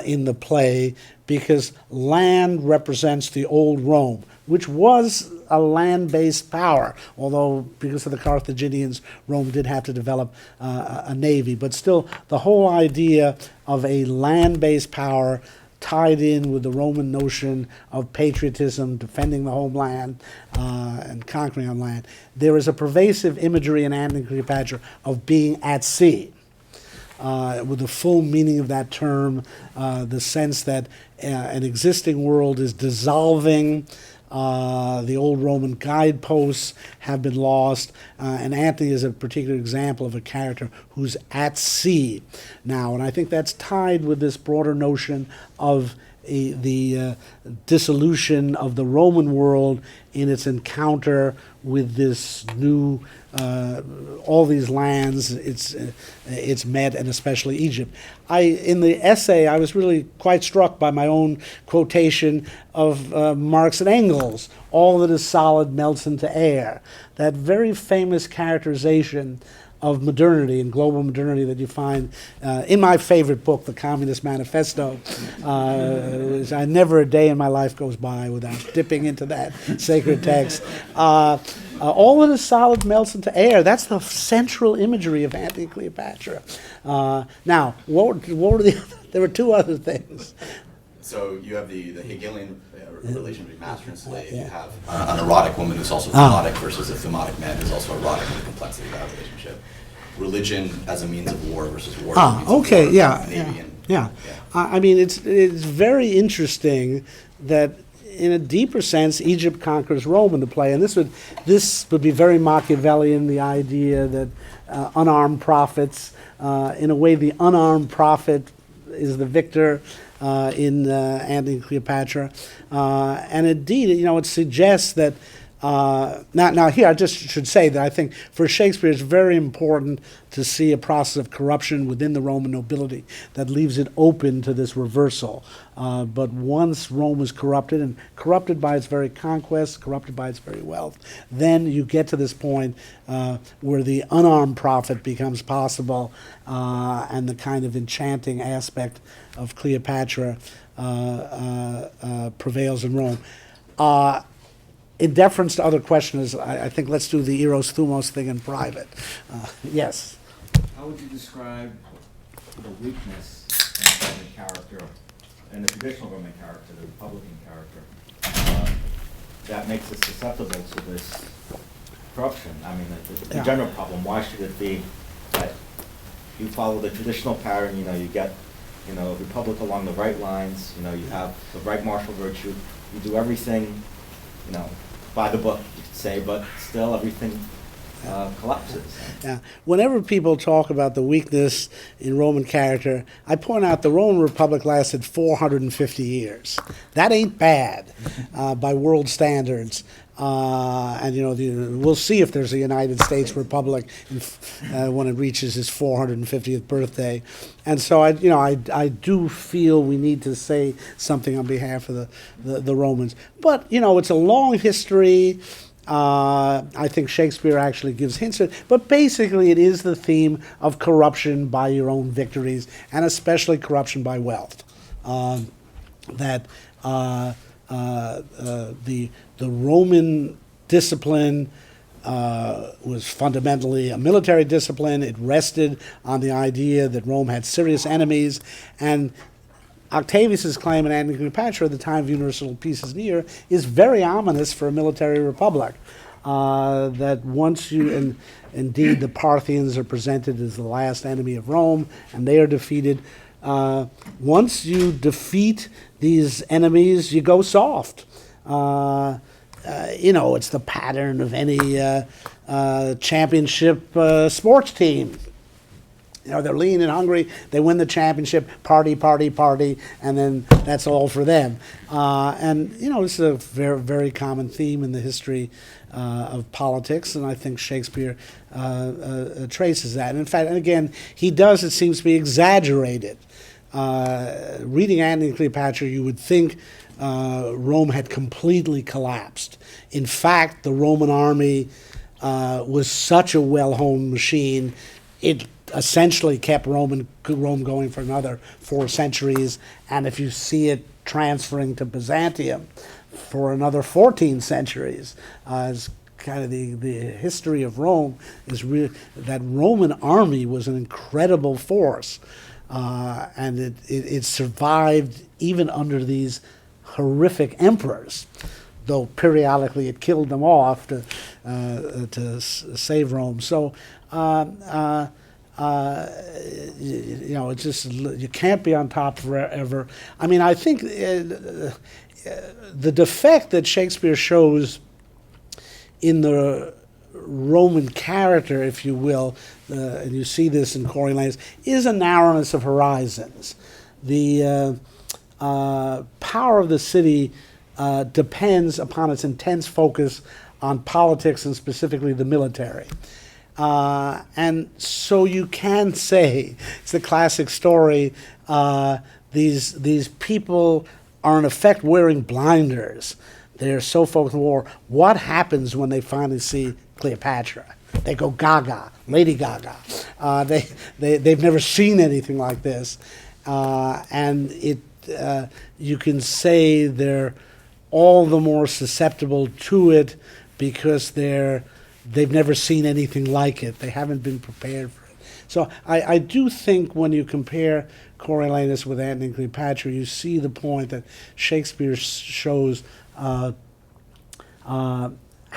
in the play, because land represents the old Rome, which was a land-based power, although because of the Carthaginians, Rome did have to develop a navy. But still, the whole idea of a land-based power tied in with the Roman notion of patriotism, defending the homeland, and conquering on land. There is a pervasive imagery in Antony and Cleopatra of being at sea, with the full meaning of that term, the sense that an existing world is dissolving, the old Roman guideposts have been lost, and Antony is a particular example of a character who's at sea now. And I think that's tied with this broader notion of the dissolution of the Roman world in its encounter with this new, all these lands it's met, and especially Egypt. In the essay, I was really quite struck by my own quotation of Marx and Engels, "All that is solid melts into air." That very famous characterization of modernity and global modernity that you find in my favorite book, The Communist Manifesto. Never a day in my life goes by without dipping into that sacred text. All that is solid melts into air. That's the central imagery of Antony and Cleopatra. Now, what were the other? There were two other things. So you have the Hegelian relation between master and slave. You have an erotic woman who's also themotic versus a themotic man who's also erotic, and the complexity of that relationship. Religion as a means of war versus war as a means of okay, war. yeah. I mean, it's very interesting that in a deeper sense, Egypt conquers Rome in the play, and this would be very Machiavellian. The idea that unarmed prophets, in a way, the unarmed prophet is the victor in Antony and Cleopatra, and indeed, it suggests that. Now here I just should say that I think for Shakespeare it's very important to see a process of corruption within the Roman nobility that leaves it open to this reversal. But once Rome is corrupted, and corrupted by its very conquests, corrupted by its very wealth, then you get to this point where the unarmed prophet becomes possible, and the kind of enchanting aspect of Cleopatra prevails in Rome. In deference to other questioners, I think let's do the Eros Thumos thing in private. Yes? How would you describe the weakness in the Roman character, in the traditional Roman character, the Republican character, that makes it susceptible to this corruption? I mean, the general problem, why should it be that you follow the traditional pattern, you get, a republic along the right lines, you have the right martial virtue, you do everything, by the book, you could say, but still everything collapses. Yeah. Whenever people talk about the weakness in Roman character, I point out the Roman Republic lasted 450 years. That ain't bad by world standards. And we'll see if there's a United States Republic when it reaches its 450th birthday. And so I do feel we need to say something on behalf of the Romans. But it's a long history. I think Shakespeare actually gives hints at it, but basically it is the theme of corruption by your own victories, and especially corruption by wealth. The Roman discipline was fundamentally a military discipline. It rested on the idea that Rome had serious enemies, and Octavius's claim in Antony and Cleopatra, the time of universal peace is near, is very ominous for a military republic. That once and indeed the Parthians are presented as the last enemy of Rome, and they are defeated. Once you defeat these enemies, you go soft. It's the pattern of any championship sports team. They're lean and hungry. They win the championship, party, and then that's all for them. This is a very, very common theme in the history of politics, and I think Shakespeare traces that. And in fact, and again, he does, it seems to be exaggerated. Reading Antony and Cleopatra, you would think Rome had completely collapsed. In fact, the Roman army was such a well-honed machine, it essentially kept Rome going for another 4 centuries, and if you see it transferring to Byzantium for another 14 centuries, as kind of the history of Rome is that Roman army was an incredible force, and it survived even under these horrific emperors, though periodically it killed them off to save Rome. So. It's just, you can't be on top forever. I mean, I think the defect that Shakespeare shows in the Roman character, if you will, and you see this in Coriolanus, is a narrowness of horizons. The power of the city depends upon its intense focus on politics and specifically the military. And so you can say, it's the classic story, these people are in effect wearing blinders. They're so focused on war. What happens when they finally see Cleopatra? They go gaga, Lady Gaga. They've never seen anything like this. And you can say they're all the more susceptible to it because they've never seen anything like it. They haven't been prepared for it. So I do think when you compare Coriolanus with Antony and Cleopatra, you see the point that Shakespeare shows how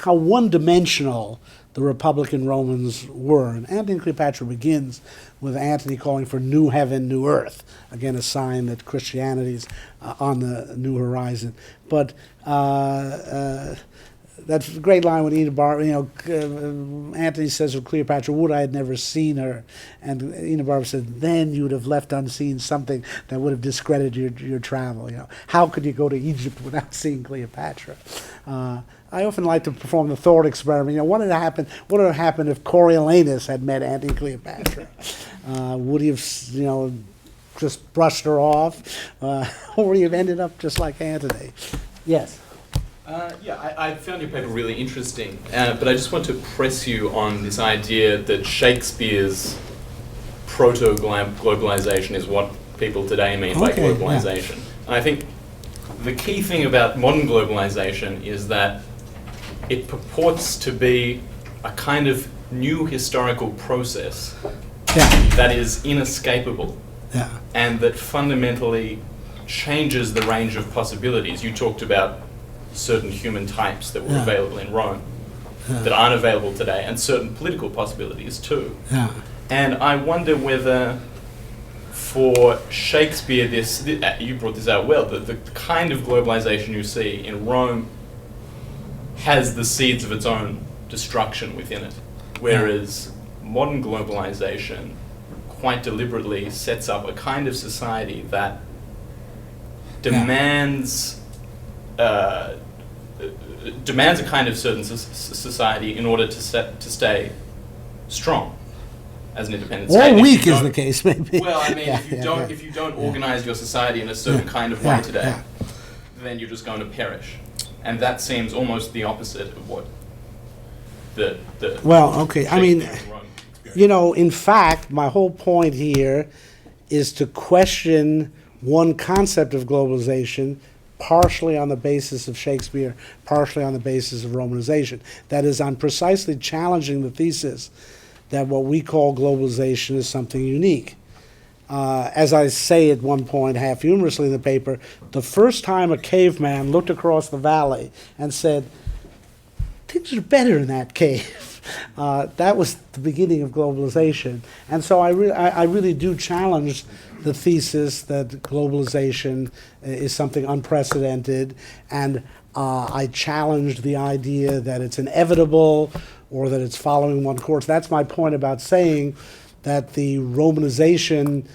how one-dimensional the Republican Romans were. And Antony and Cleopatra begins with Antony calling for new heaven, new earth. Again, a sign that Christianity's on the new horizon. But that's a great line when Antony says of Cleopatra, would I had never seen her. And Enid said, then you would have left unseen something that would have discredited your travel. How could you go to Egypt without seeing Cleopatra? I often like to perform the thought experiment. What would have happened if Coriolanus had met Antony and Cleopatra? Would he have, just brushed her off? Or would he have ended up just like Antony? Yes? I found your paper really interesting, but I just want to press you on this idea that Shakespeare's proto-globalization is what people today mean by globalization. And I think the key thing about modern globalization is that it purports to be a kind of new historical process that is inescapable and that fundamentally changes the range of possibilities. You talked about certain human types that were available in Rome that aren't available today, and certain political possibilities too. And I wonder whether for Shakespeare, you brought this out well, that the kind of globalization you see in Rome has the seeds of its own destruction within it, whereas modern globalization quite deliberately sets up a kind of society that demands a kind of certain society in order to stay strong as an independent state. Or weak is the case, maybe. Well, I mean, if you don't organize your society in a certain kind of way today, then you're just going to perish. And that seems almost the opposite of what the in fact, my whole point here is to question one concept of globalization partially on the basis of Shakespeare, partially on the basis of Romanization. That is, I'm precisely challenging the thesis that what we call globalization is something unique. As I say at one point, half humorously in the paper, the first time a caveman looked across the valley and said, things are better in that cave. That was the beginning of globalization. And so I really do challenge the thesis that globalization is something unprecedented, and I challenged the idea that it's inevitable or that it's following one course. That's my point about saying that the Romanization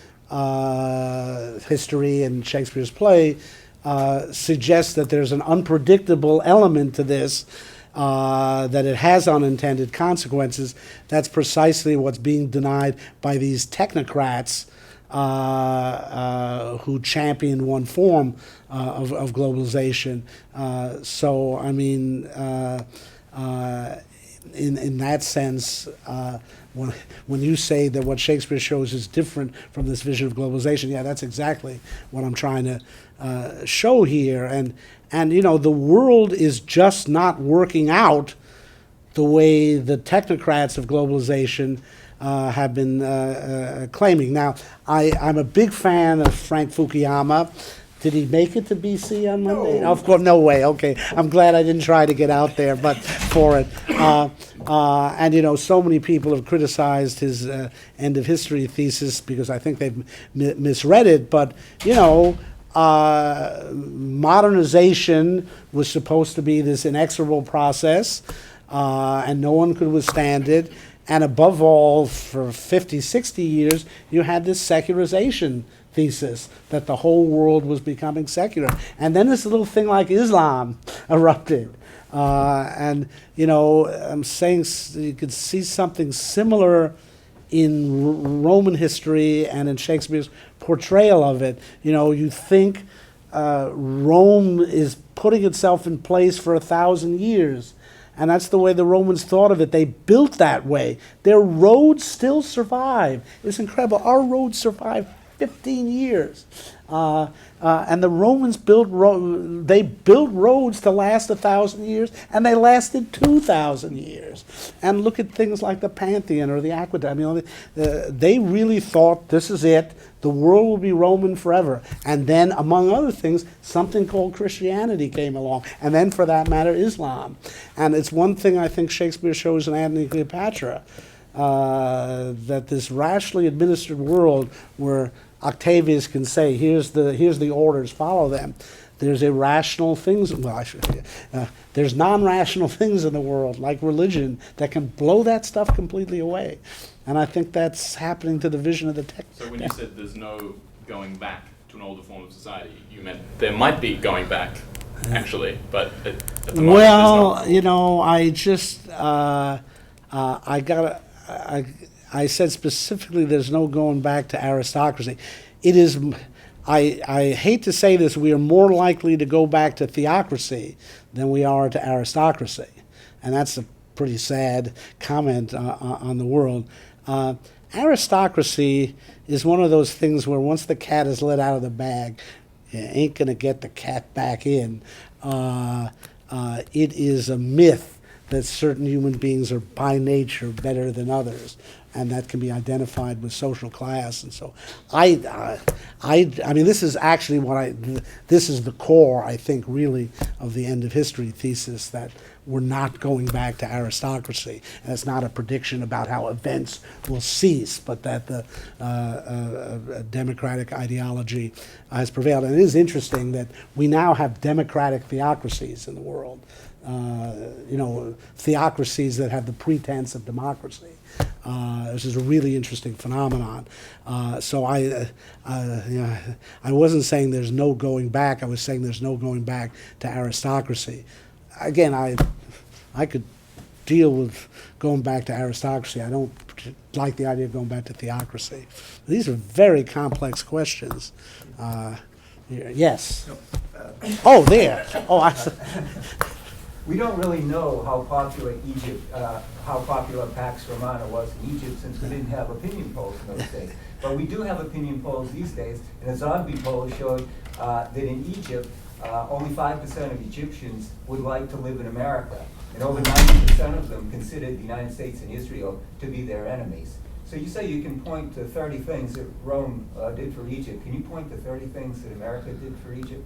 history in Shakespeare's play suggests that there's an unpredictable element to this, that it has unintended consequences. That's precisely what's being denied by these technocrats who champion one form of globalization. So, I mean, in that sense, when you say that what Shakespeare shows is different from this vision of globalization, that's exactly what I'm trying to show here. And the world is just not working out the way the technocrats of globalization have been claiming. Now, I'm a big fan of Frank Fukuyama. Did he make it to BC on Monday? No. Of course, no way. Okay, I'm glad I didn't try to get out there, but for it. And so many people have criticized his end of history thesis because I think they've misread it. But modernization was supposed to be this inexorable process, and no one could withstand it. And above all, for 50, 60 years, you had this secularization thesis that the whole world was becoming secular. And then this little thing like Islam erupted. I'm saying you could see something similar in Roman history and in Shakespeare's portrayal of it. You think Rome is putting itself in place for 1,000 years. And that's the way the Romans thought of it. They built that way. Their roads still survive. It's incredible. Our roads survive 15 years. And the Romans built roads to last 1,000 years, and they lasted 2,000 years. And look at things like the Pantheon or the aqueduct. I mean, they really thought this is it. The world will be Roman forever. And then, among other things, something called Christianity came along. And then, for that matter, Islam. And it's one thing I think Shakespeare shows in Antony and Cleopatra, that this rationally administered world where Octavius can say, here's the orders, follow them. There's irrational things, there's non-rational things in the world, like religion, that can blow that stuff completely away. And I think that's happening to the vision of the text. So when you said there's no going back to an older form of society, you meant there might be going back, actually, but at the moment Well, there's not. you know, I said specifically there's no going back to aristocracy. It is, I hate to say this, we are more likely to go back to theocracy than we are to aristocracy. And that's a pretty sad comment on the world. Aristocracy is one of those things where once the cat is let out of the bag, you ain't going to get the cat back in. It is a myth that certain human beings are by nature better than others, and that can be identified with social class. And so I mean, this is actually this is the core, I think, really, of the end of history thesis, that we're not going back to aristocracy. And it's not a prediction about how events will cease, but that the democratic ideology has prevailed. And it is interesting that we now have democratic theocracies in the world. You know, theocracies that have the pretense of democracy. This is a really interesting phenomenon. So I wasn't saying there's no going back. I was saying there's no going back to aristocracy. Again, I could deal with going back to aristocracy. I don't like the idea of going back to theocracy. These are very complex questions. Yes. Oh, there. Oh, We don't really know how popular how popular Pax Romana was in Egypt, since we didn't have opinion polls in those days. But we do have opinion polls these days, and a zombie poll showed that in Egypt, only 5% of Egyptians would like to live in America, and over 90% of them considered the United States and Israel to be their enemies. So you say you can point to 30 things that Rome did for Egypt. Can you point to 30 things that America did for Egypt?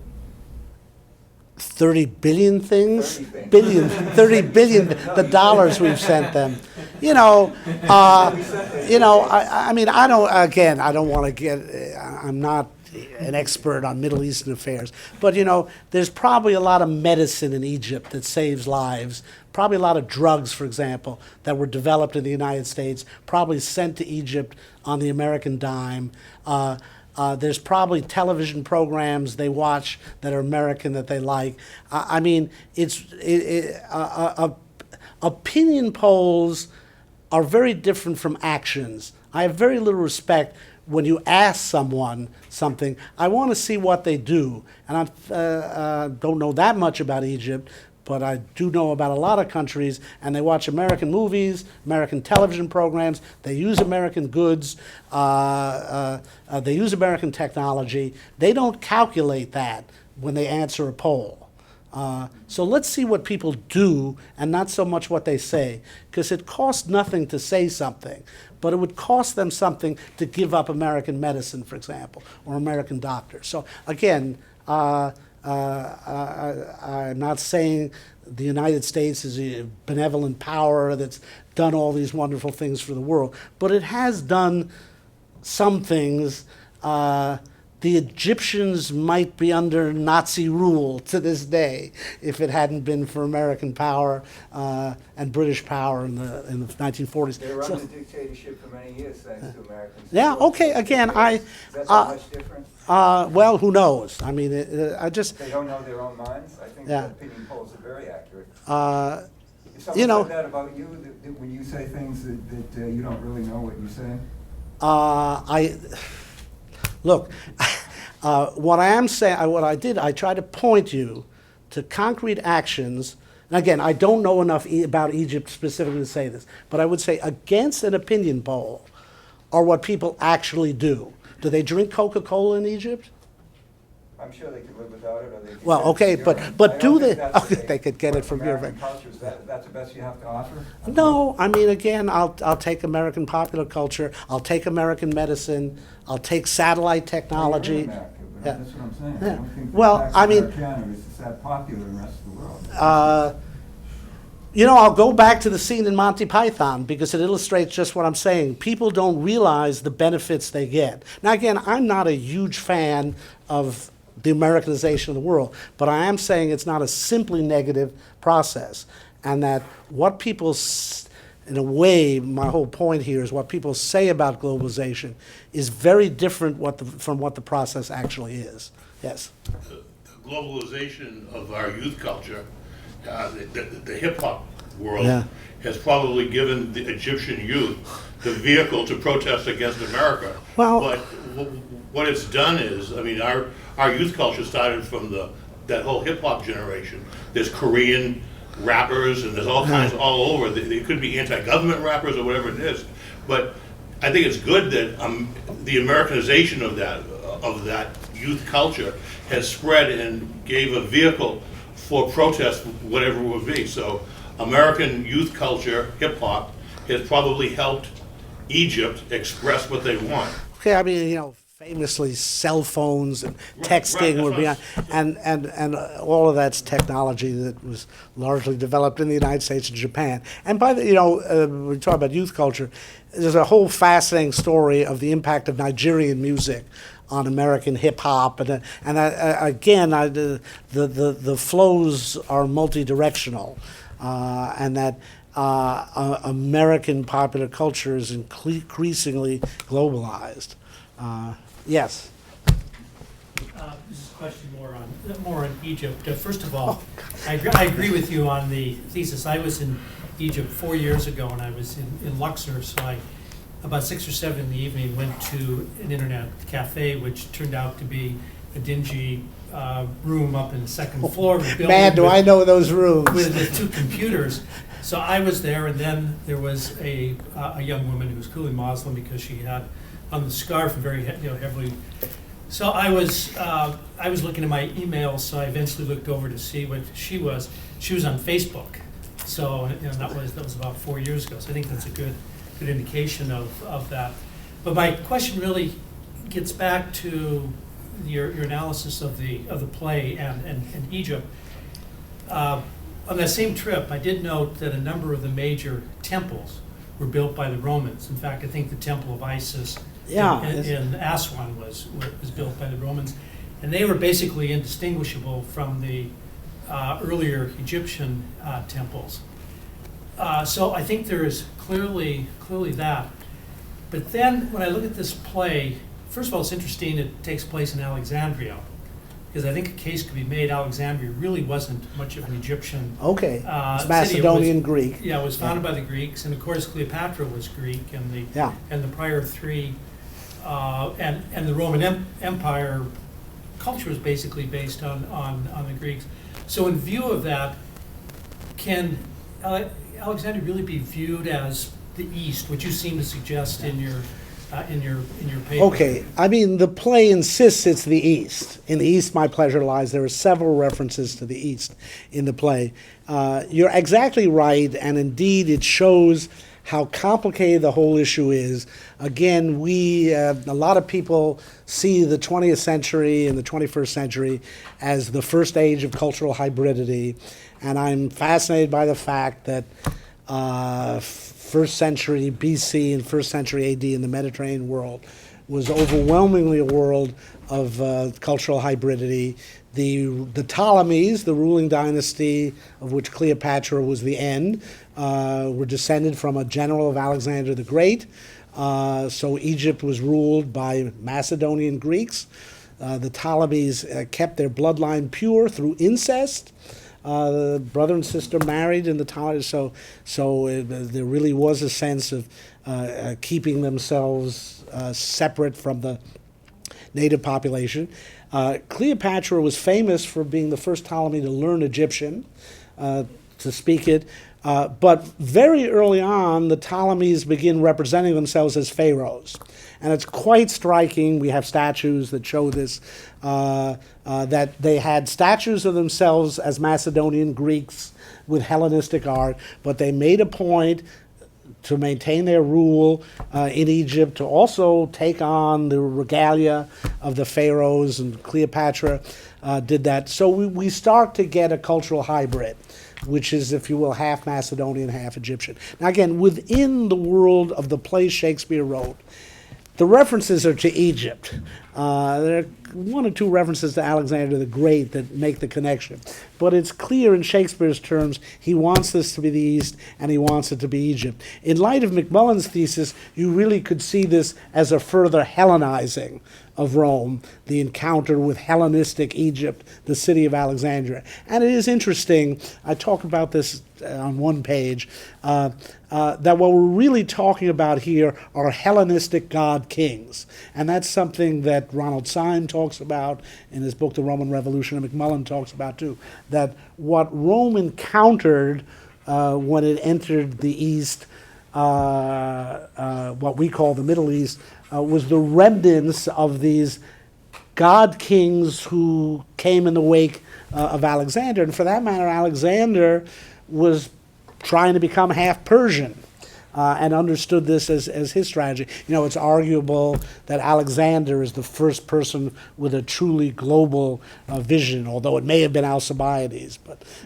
30 billion things? 30 things. Billion, 30 billion, the dollars we've sent them. You know, I mean, I don't want to get, I'm not an expert on Middle Eastern affairs, but, you know, there's probably a lot of medicine in Egypt that saves lives, probably a lot of drugs, for example, that were developed in the United States, probably sent to Egypt on the American dime. There's probably television programs they watch that are American that they like. I mean, opinion polls are very different from actions. I have very little respect when you ask someone something. I want to see what they do. And I don't know that much about Egypt, but I do know about a lot of countries, and they watch American movies, American television programs, they use American goods, they use American technology. They don't calculate that when they answer a poll. So let's see what people do and not so much what they say, because it costs nothing to say something, but it would cost them something to give up American medicine, for example, or American doctors. So again, I'm not saying the United States is a benevolent power that's done all these wonderful things for the world, but it has done some things. The Egyptians might be under Nazi rule to this day if it hadn't been for American power and British power in the 1940s. They were under dictatorship for many years thanks to Americans. Yeah, okay, again, Is that so much different? well, who knows? I mean, I just, They don't know their own minds? I think Yeah. that opinion polls are very accurate. If someone you know, said that about you, that when you say things that you don't really know what you're saying? Look, what I am saying, what I did, I tried to point you to concrete actions. And again, I don't know enough about Egypt specifically to say this, but I would say against an opinion poll are what people actually do. Do they drink Coca-Cola in Egypt? I'm sure they could live without it, or they could. Well, get it okay, from but- urine. but I do don't they- think that's okay, what they could get it from American urine. culture. That's the best you have to offer? No, I mean, again, I'll take American popular culture, I'll take American medicine, I'll take satellite Well, technology. you're in America, but Yeah. that's what I'm saying. Yeah. I don't think Well, the Pax I mean- Americana is that popular in the rest of the world. I'll go back to the scene in Monty Python because it illustrates just what I'm saying. People don't realize the benefits they get. Now, again, I'm not a huge fan of the Americanization of the world, but I am saying it's not a simply negative process, and that what people, in a way, my whole point here is what people say about globalization is very different from what the process actually is. Yes. The globalization of our youth culture, the hip-hop world, Yeah. has probably given the Egyptian youth the vehicle to protest against America. Well- But what it's done is, I mean, our youth culture started from that whole hip-hop generation. There's Korean rappers, and there's all kinds all over. They could be anti-government rappers or whatever it is. But I think it's good that the Americanization of that youth culture has spread and gave a vehicle for protest, whatever it would be. So American youth culture, hip hop, has probably helped Egypt express what they want. Okay, I mean, famously cell phones and texting were beyond, and all of that's technology that was largely developed in the United States and Japan. And by the, we talk about youth culture, there's a whole fascinating story of the impact of Nigerian music on American hip hop, and again, the flows are multi-directional, and that American popular culture is increasingly globalized. Yes. This is a question more on Egypt. First of all, I agree with you on the thesis. I was in Egypt 4 years ago, and I was in Luxor, so I, about 6 or 7 in the evening, went to an internet cafe, which turned out to be a dingy room up in the second floor of the building. Man, do I know those rooms. With the 2 computers. So I was there, and then there was a young woman who was clearly Muslim because she had on the scarf and very heavily. So I was looking at my emails. So I eventually looked over to see what she was. She was on Facebook. So that was about 4 years ago. So I think that's a good indication of that. But my question really gets back to your analysis of the play and Egypt. On that same trip, I did note that a number of the major temples were built by the Romans. In fact, I think the Temple of Isis in Aswan was built by the Romans, and they were basically indistinguishable from the earlier Egyptian temples. So I think there is clearly that. But then when I look at this play, first of all, it's interesting it takes place in Alexandria, because I think a case could be made Alexandria really wasn't much of an Egyptian Okay, city. it's Macedonian Greek. Yeah, it was founded by the Greeks, and of course Cleopatra was Greek, and the prior 3, and the Roman Empire culture was basically based on the Greeks. So in view of that, can Alexandria really be viewed as the East, which you seem to suggest in your paper? Okay, I mean, the play insists it's the East. In the East, my pleasure lies. There are several references to the East in the play. You're exactly right, and indeed it shows how complicated the whole issue is. Again, a lot of people see the 20th century and the 21st century as the first age of cultural hybridity, and I'm fascinated by the fact that first century BC and first century AD in the Mediterranean world was overwhelmingly a world of cultural hybridity. The Ptolemies, the ruling dynasty of which Cleopatra was the end, were descended from a general of Alexander the Great. So Egypt was ruled by Macedonian Greeks. The Ptolemies kept their bloodline pure through incest. Brother and sister married in the Ptolemies, so there really was a sense of keeping themselves separate from the native population. Cleopatra was famous for being the first Ptolemy to learn Egyptian, to speak it. But very early on, the Ptolemies begin representing themselves as pharaohs. And it's quite striking. We have statues that show this, that they had statues of themselves as Macedonian Greeks with Hellenistic art, but they made a point to maintain their rule in Egypt, to also take on the regalia of the pharaohs, and Cleopatra did that. So we start to get a cultural hybrid, which is, if you will, half Macedonian, half Egyptian. Now again, within the world of the plays Shakespeare wrote, the references are to Egypt. There are one or two references to Alexander the Great that make the connection. But it's clear in Shakespeare's terms, he wants this to be the East and he wants it to be Egypt. In light of McMullen's thesis, you really could see this as a further Hellenizing of Rome, the encounter with Hellenistic Egypt, the city of Alexandria. And it is interesting, I talk about this on one page, that what we're really talking about here are Hellenistic god-kings. And that's something that Ronald Syme talks about in his book, The Roman Revolution, and McMullen talks about too, that what Rome encountered when it entered the East, what we call the Middle East, was the remnants of these god-kings who came in the wake of Alexander. And for that matter, Alexander was trying to become half Persian and understood this as his strategy. You know, it's arguable that Alexander is the first person with a truly global vision, although it may have been Alcibiades.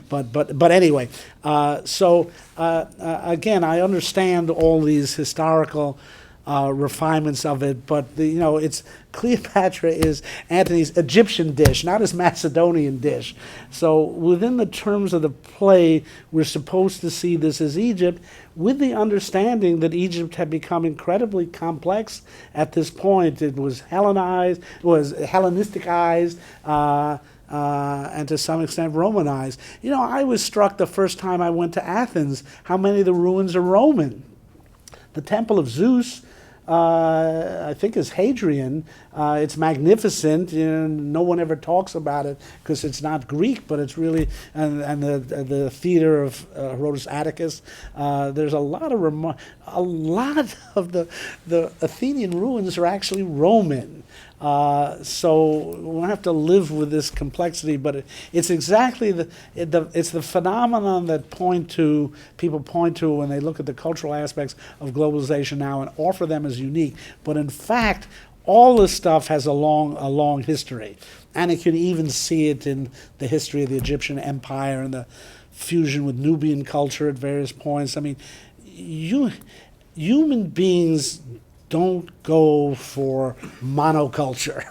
But anyway, again, I understand all these historical refinements of it, but it's Cleopatra is Antony's Egyptian dish, not his Macedonian dish. So within the terms of the play, we're supposed to see this as Egypt, with the understanding that Egypt had become incredibly complex at this point. It was Hellenized, it was Hellenisticized, and to some extent Romanized. I was struck the first time I went to Athens how many of the ruins are Roman. The Temple of Zeus, I think, is Hadrian. It's magnificent. No one ever talks about it because it's not Greek, but it's really, and the theater of Herodotus Atticus. There's a lot of the Athenian ruins are actually Roman. So we'll have to live with this complexity, but it's exactly it's the phenomenon that people point to when they look at the cultural aspects of globalization now and offer them as unique. But in fact, all this stuff has a long history, and you can even see it in the history of the Egyptian Empire and the fusion with Nubian culture at various points. I mean, human beings don't go for monoculture.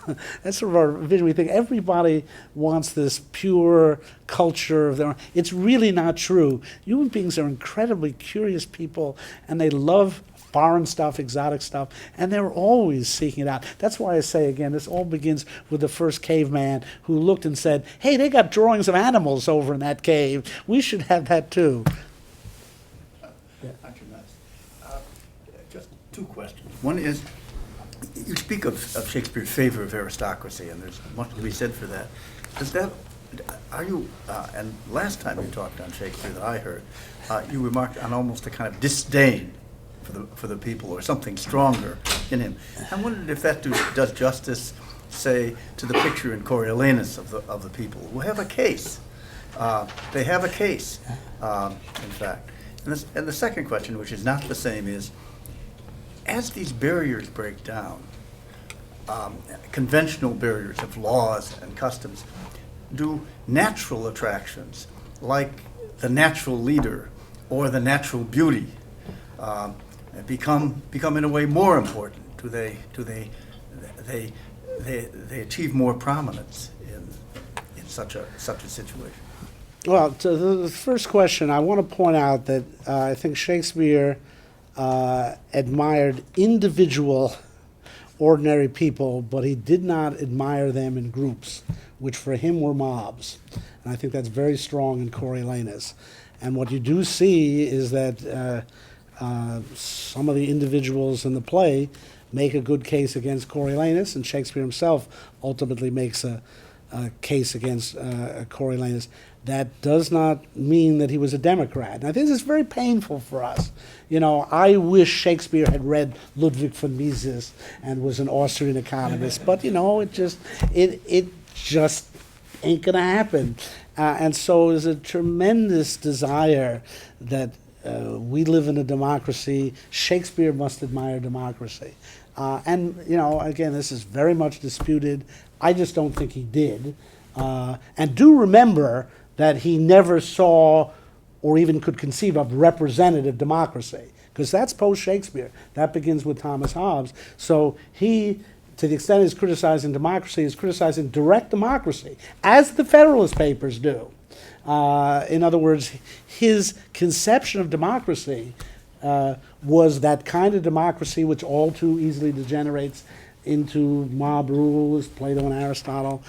That's sort of our vision. We think everybody wants this pure culture of their own. It's really not true. Human beings are incredibly curious people, and they love foreign stuff, exotic stuff, and they're always seeking it out. That's why I say, again, this all begins with the first caveman who looked and said, hey, they got drawings of animals over in that cave. We should have that too. Just two questions. One is, you speak of Shakespeare's favor of aristocracy, and there's much to be said for that. And last time you talked on Shakespeare that I heard, you remarked on almost a kind of disdain for the people, or something stronger in him. I wondered if that does justice, say, to the picture in Coriolanus of the people who have a case. They have a case, in fact. And the second question, which is not the same, is, as these barriers break down, conventional barriers of laws and customs, do natural attractions like the natural leader or the natural beauty become in a way more important? Do they achieve more prominence in such a situation? Well, to the first question, I want to point out that I think Shakespeare admired individual, ordinary people, but he did not admire them in groups, which for him were mobs. And I think that's very strong in Coriolanus. And what you do see is that some of the individuals in the play make a good case against Coriolanus, and Shakespeare himself ultimately makes a case against Coriolanus, that does not mean that he was a Democrat. And I think this is very painful for us. You know, I wish Shakespeare had read Ludwig von Mises and was an Austrian economist, but you know, it just ain't gonna happen. And so there's a tremendous desire that we live in a democracy. Shakespeare must admire democracy. And, you know, again, this is very much disputed. I just don't think he did. And do remember that he never saw or even could conceive of representative democracy, because that's post-Shakespeare. That begins with Thomas Hobbes. So he, to the extent he's criticizing democracy, is criticizing direct democracy, as the Federalist Papers do. In other words, his conception of democracy was that kind of democracy which all too easily degenerates into mob rule, as Plato and Aristotle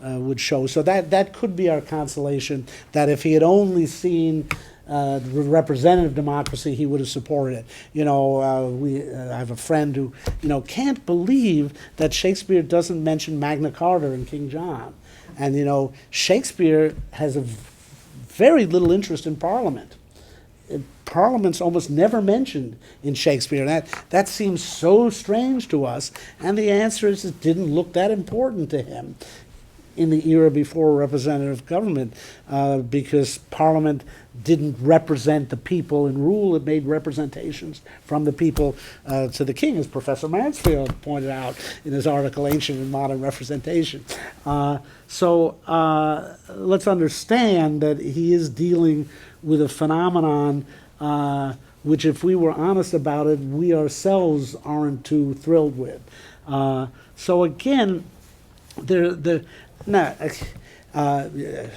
would show. So that could be our consolation, that if he had only seen representative democracy, he would have supported it. You know, I have a friend who, you know, can't believe that Shakespeare doesn't mention Magna Carta and King John. And, you know, Shakespeare has a very little interest in Parliament. Parliament's almost never mentioned in Shakespeare. That seems so strange to us. And the answer is it didn't look that important to him in the era before representative government, because Parliament didn't represent the people in rule. It made representations from the people to the king, as Professor Mansfield pointed out in his article, Ancient and Modern Representation. So let's understand that he is dealing with a phenomenon which, if we were honest about it, we ourselves aren't too thrilled with. So again,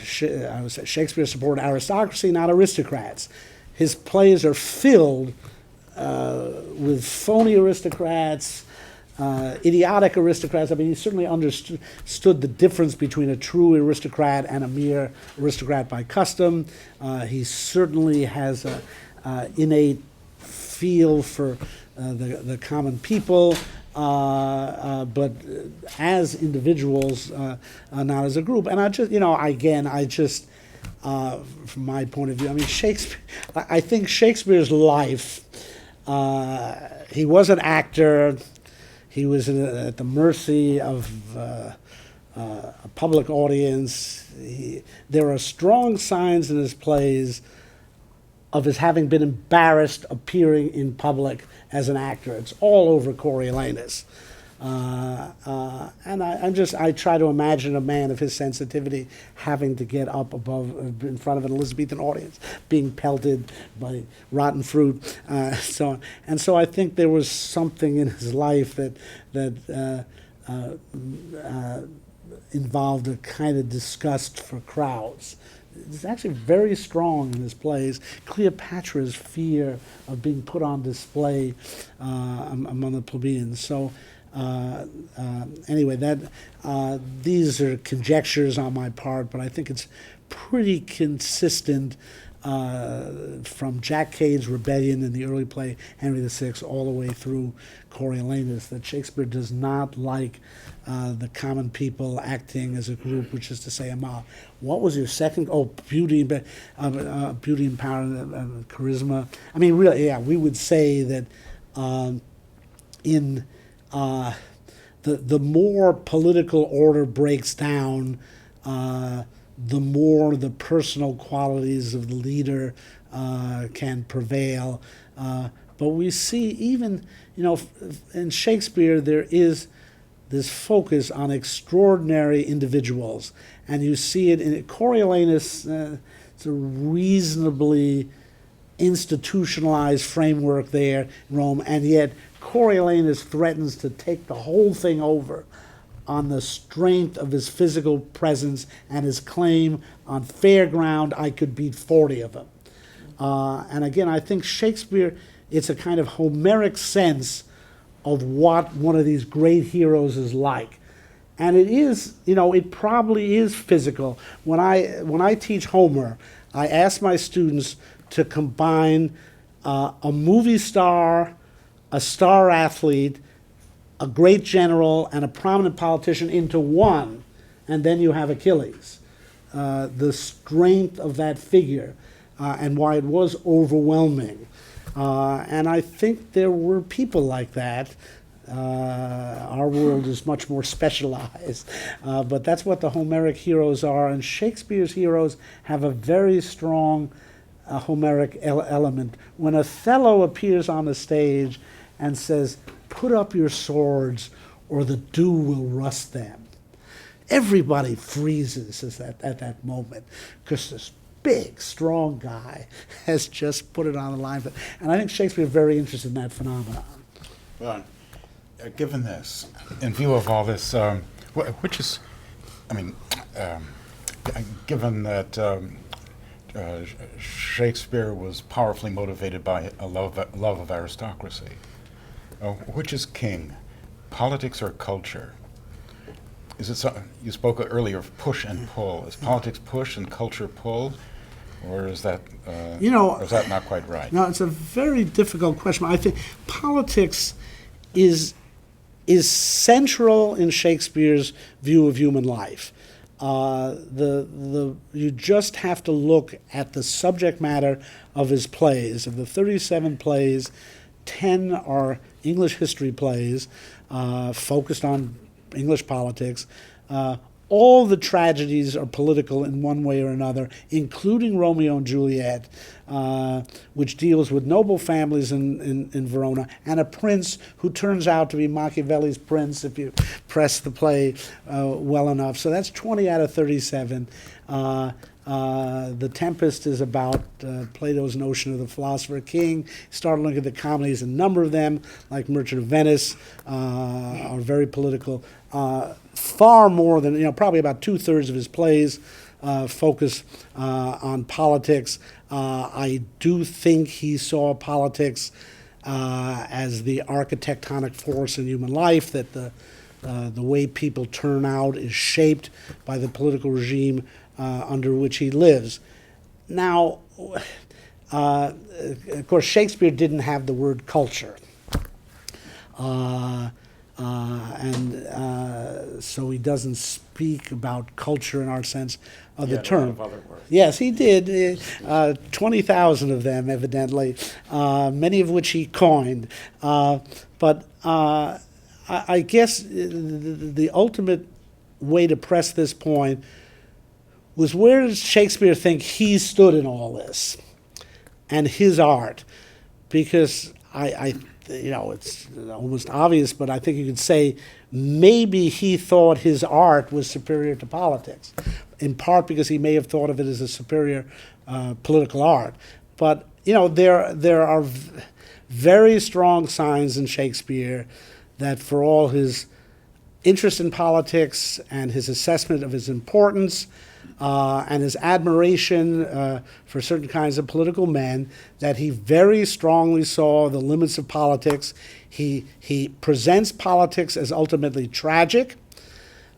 Shakespeare supported aristocracy, not aristocrats. His plays are filled with phony aristocrats, idiotic aristocrats. I mean, he certainly understood the difference between a true aristocrat and a mere aristocrat by custom. He certainly has an innate feel for the common people. But as individuals, not as a group. And I just, you know, again, from my point of view, I mean, Shakespeare, I think Shakespeare's life, he was an actor, he was at the mercy of a public audience. There are strong signs in his plays of his having been embarrassed appearing in public as an actor. It's all over Coriolanus. And I try to imagine a man of his sensitivity having to get up in front of an Elizabethan audience, being pelted by rotten fruit, so on. And so I think there was something in his life that involved a kind of disgust for crowds. It's actually very strong in his plays. Cleopatra's fear of being put on display among the plebeians. So anyway, these are conjectures on my part, but I think it's pretty consistent from Jack Cade's Rebellion in the early play Henry VI all the way through Coriolanus, that Shakespeare does not like the common people acting as a group, which is to say a mob. What was your second? Oh, beauty and power and charisma. I mean, really, yeah, we would say that in the more political order breaks down, the more the personal qualities of the leader can prevail. But we see even, you know, in Shakespeare there is this focus on extraordinary individuals. And you see it in Coriolanus. It's a reasonably institutionalized framework there in Rome, and yet Coriolanus threatens to take the whole thing over on the strength of his physical presence and his claim on fair ground, I could beat 40 of them. And again, I think Shakespeare, it's a kind of Homeric sense of what one of these great heroes is like. And it is, you know, it probably is physical. When I teach Homer, I ask my students to combine a movie star, a star athlete, a great general, and a prominent politician into one, and then you have Achilles. The strength of that figure and why it was overwhelming. And I think there were people like that. Our world is much more specialized, but that's what the Homeric heroes are, and Shakespeare's heroes have a very strong Homeric element. When Othello appears on the stage and says, "Put up your swords or the dew will rust them," everybody freezes at that moment, because this big, strong guy has just put it on the line. And I think Shakespeare is very interested in that phenomenon. Well, given this, in view of all this, which is, I mean, given that Shakespeare was powerfully motivated by a love of aristocracy, which is king, politics or culture? Is it you spoke earlier of push and pull? Is politics push and culture pull, or is that or is that not quite right? No, it's a very difficult question. I think politics is central in Shakespeare's view of human life. You just have to look at the subject matter of his plays. Of the 37 plays, 10 are English history plays focused on English politics. All the tragedies are political in one way or another, including Romeo and Juliet, which deals with noble families in Verona, and a prince who turns out to be Machiavelli's prince if you press the play well enough. So that's 20 out of 37. The Tempest is about Plato's notion of the philosopher king. Start looking at the comedies, a number of them, like Merchant of Venice, are very political. Far more than, probably about 2/3 of his plays focus on politics. I do think he saw politics as the architectonic force in human life, that the way people turn out is shaped by the political regime under which he lives. Now, of course, Shakespeare didn't have the word culture. So he doesn't speak about culture in our sense of the term. A lot of other words. Yes, he did. 20,000 of them, evidently, many of which he coined. But I guess the ultimate way to press this point was, where does Shakespeare think he stood in all this and his art? Because it's almost obvious, but I think you could say maybe he thought his art was superior to politics, in part because he may have thought of it as a superior political art. But, there are very strong signs in Shakespeare that, for all his interest in politics and his assessment of his importance, and his admiration for certain kinds of political men, that he very strongly saw the limits of politics. He presents politics as ultimately tragic.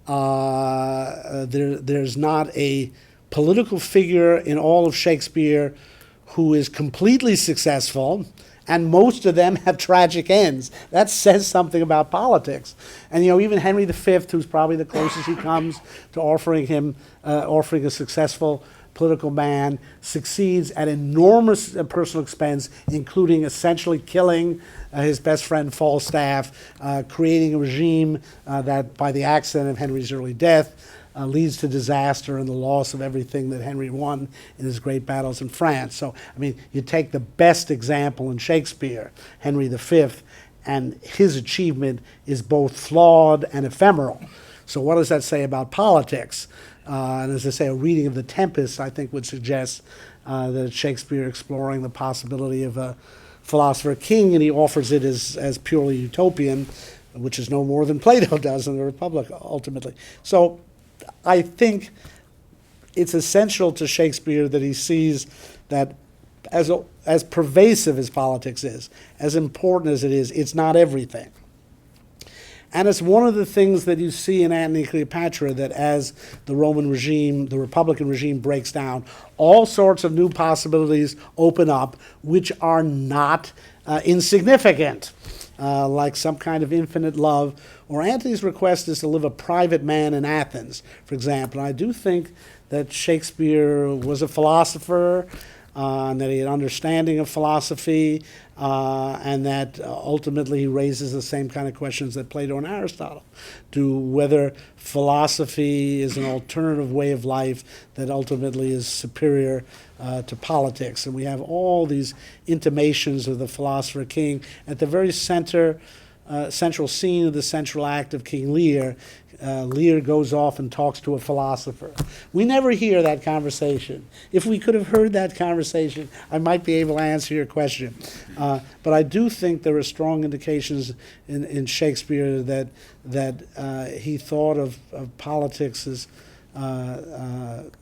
There's not a political figure in all of Shakespeare who is completely successful, and most of them have tragic ends. That says something about politics. And even Henry V, who's probably the closest he comes to offering a successful political man, succeeds at enormous personal expense, including essentially killing his best friend Falstaff, creating a regime that, by the accident of Henry's early death, leads to disaster and the loss of everything that Henry won in his great battles in France. So, you take the best example in Shakespeare, Henry V, and his achievement is both flawed and ephemeral. So what does that say about politics? And as I say, a reading of The Tempest, I think, would suggest that Shakespeare exploring the possibility of a philosopher king, and he offers it as purely utopian, which is no more than Plato does in the Republic, ultimately. So I think it's essential to Shakespeare that he sees that as pervasive as politics is, as important as it is, it's not everything. And it's one of the things that you see in Antony and Cleopatra, that as the Roman regime, the Republican regime breaks down, all sorts of new possibilities open up, which are not insignificant. like some kind of infinite love, or Antony's request is to live a private man in Athens, for example. And I do think that Shakespeare was a philosopher, and that he had understanding of philosophy, and that ultimately he raises the same kind of questions that Plato and Aristotle do, whether philosophy is an alternative way of life that ultimately is superior to politics. And we have all these intimations of the philosopher king. At the very central scene of the central act of King Lear, Lear goes off and talks to a philosopher. We never hear that conversation. If we could have heard that conversation, I might be able to answer your question. But I do think there are strong indications in Shakespeare that he thought of politics as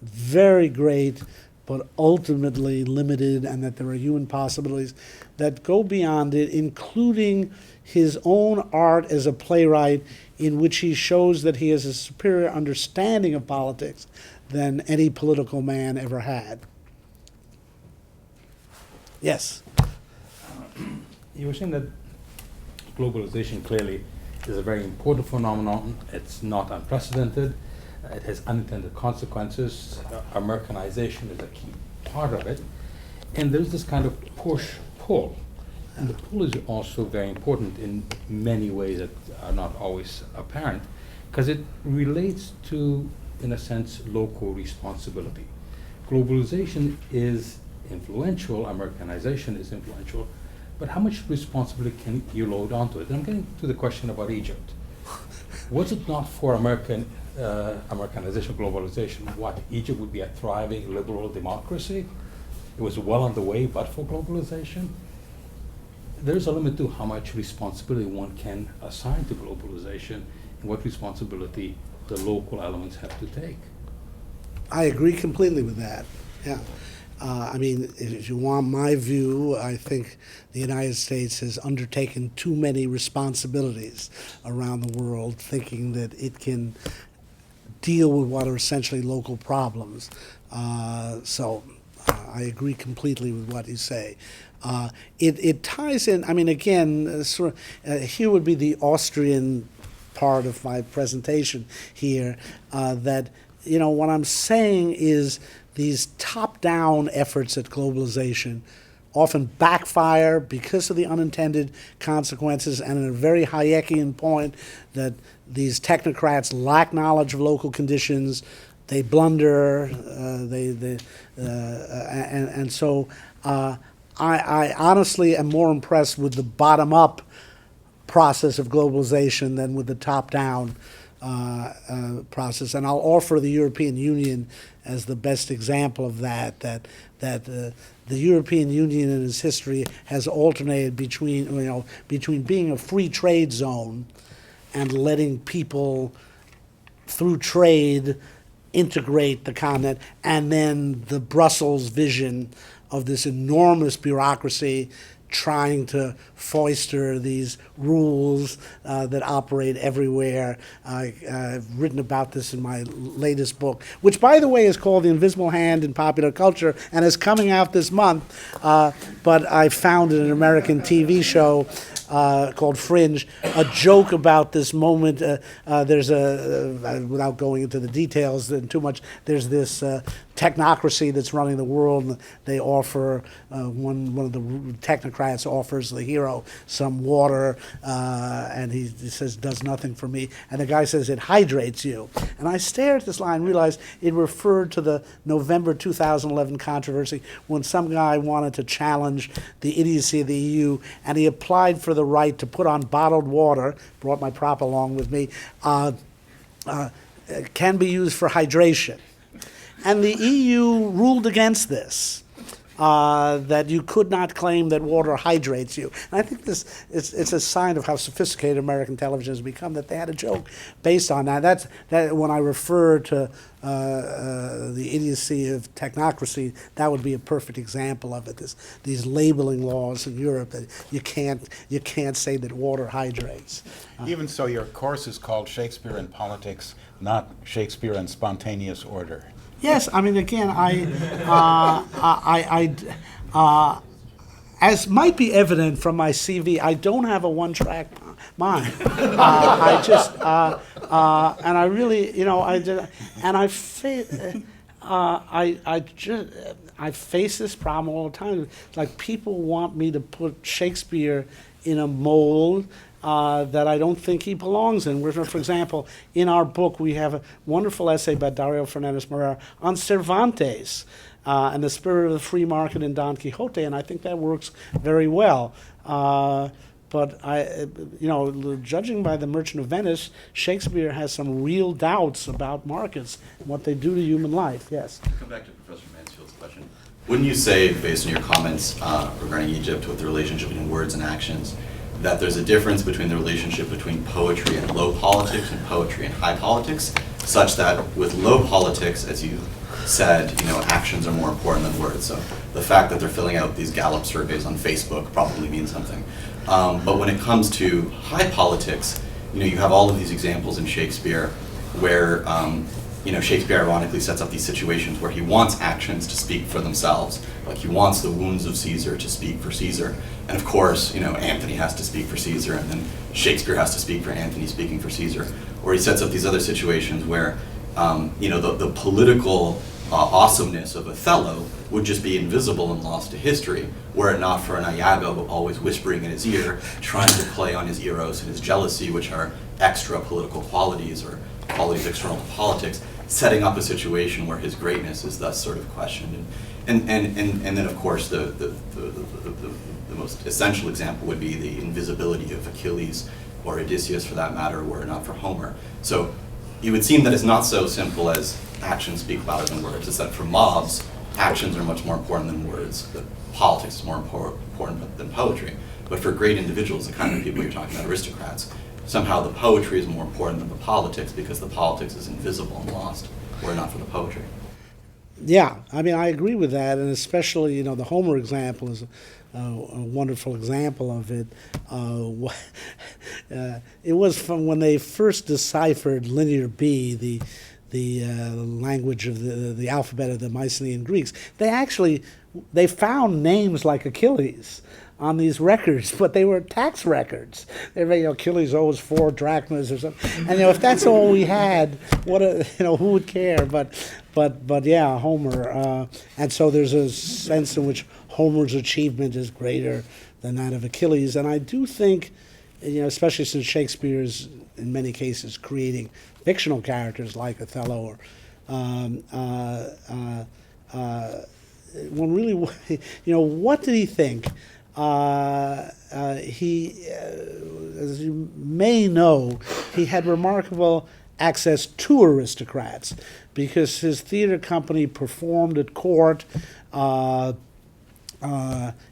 very great, but ultimately limited, and that there are human possibilities that go beyond it, including his own art as a playwright, in which he shows that he has a superior understanding of politics than any political man ever had. Yes? You were saying that globalization clearly is a very important phenomenon. It's not unprecedented. It has unintended consequences. Americanization is a key part of it. And there's this kind of push-pull. And the pull is also very important in many ways that are not always apparent, because it relates to, in a sense, local responsibility. Globalization is influential, Americanization is influential, but how much responsibility can you load onto it? And I'm getting to the question about Egypt. Was it not for Americanization, globalization, what, Egypt would be a thriving liberal democracy? It was well on the way, but for globalization? There's a limit to how much responsibility one can assign to globalization and what responsibility the local elements have to take. I agree completely with that, yeah. I mean, if you want my view, I think the United States has undertaken too many responsibilities around the world, thinking that it can deal with what are essentially local problems. So I agree completely with what you say. It ties in, I mean, again, here would be the Austrian part of my presentation here, that, you know, what I'm saying is these top-down efforts at globalization often backfire because of the unintended consequences, and at a very Hayekian point that these technocrats lack knowledge of local conditions, they blunder, and so I honestly am more impressed with the bottom-up process of globalization than with the top-down process. And I'll offer the European Union as the best example of that, the European Union in its history has alternated between being a free trade zone and letting people, through trade, integrate the continent, and then the Brussels vision of this enormous bureaucracy trying to foster these rules that operate everywhere. I've written about this in my latest book, which, by the way, is called The Invisible Hand in Popular Culture and is coming out this month. But I found in an American TV show called Fringe a joke about this moment. There's without going into the details too much, there's this technocracy that's running the world, and they offer, one of the technocrats offers the hero some water, and he says, does nothing for me. And the guy says, it hydrates you. And I stared at this line and realized it referred to the November 2011 controversy when some guy wanted to challenge the idiocy of the EU, and he applied for the right to put on bottled water, brought my prop along with me, can be used for hydration. And the EU ruled against this, that you could not claim that water hydrates you. And I think it's a sign of how sophisticated American television has become, that they had a joke based on that. That when I refer to the idiocy of technocracy, that would be a perfect example of it. These labeling laws in Europe that you can't say that water hydrates. Even so, your course is called Shakespeare and Politics, not Shakespeare and Spontaneous Order. as might be evident from my CV, I don't have a one-track mind. I just, and I really, you know, I did, and I face this problem all the time. Like, people want me to put Shakespeare in a mold that I don't think he belongs in. For example, in our book, we have a wonderful essay by Dario Fernandez Morera on Cervantes and the spirit of the free market in Don Quixote, and I think that works very well. But judging by The Merchant of Venice, Shakespeare has some real doubts about markets and what they do to human life. Yes. Come back to Professor Mansfield's question. Wouldn't you say, based on your comments regarding Egypt with the relationship between words and actions, that there's a difference between the relationship between poetry and low politics and poetry and high politics, such that with low politics, as you said, actions are more important than words. So the fact that they're filling out these Gallup surveys on Facebook probably means something. But when it comes to high politics, you have all of these examples in Shakespeare where Shakespeare ironically sets up these situations where he wants actions to speak for themselves. Like, he wants the wounds of Caesar to speak for Caesar. And of course, Antony has to speak for Caesar, and then Shakespeare has to speak for Antony speaking for Caesar. Or he sets up these other situations where, the political awesomeness of Othello would just be invisible and lost to history, were it not for an Iago always whispering in his ear, trying to play on his eros and his jealousy, which are extra political qualities or qualities external to politics, setting up a situation where his greatness is thus sort of questioned. And then, of course, the most essential example would be the invisibility of Achilles, or Odysseus for that matter, were it not for Homer. So it would seem that it's not so simple as actions speak louder than words. It's that for mobs, actions are much more important than words. That politics is more important than poetry. But for great individuals, the kind of people you're talking about, aristocrats, somehow the poetry is more important than the politics, because the politics is invisible and lost, were it not for the poetry. Yeah, I mean, I agree with that, and especially, the Homer example is a wonderful example of it. It was from when they first deciphered Linear B, the language of the alphabet of the Mycenaean Greeks. They found names like Achilles on these records, but they were tax records. They were, Achilles owes 4 drachmas or something. And if that's all we had, who would care? But yeah, Homer. And so there's a sense in which Homer's achievement is greater than that of Achilles. And I do think, especially since Shakespeare is in many cases creating fictional characters like Othello, or one really, what did he think? He, as you may know, he had remarkable access to aristocrats because his theater company performed at court.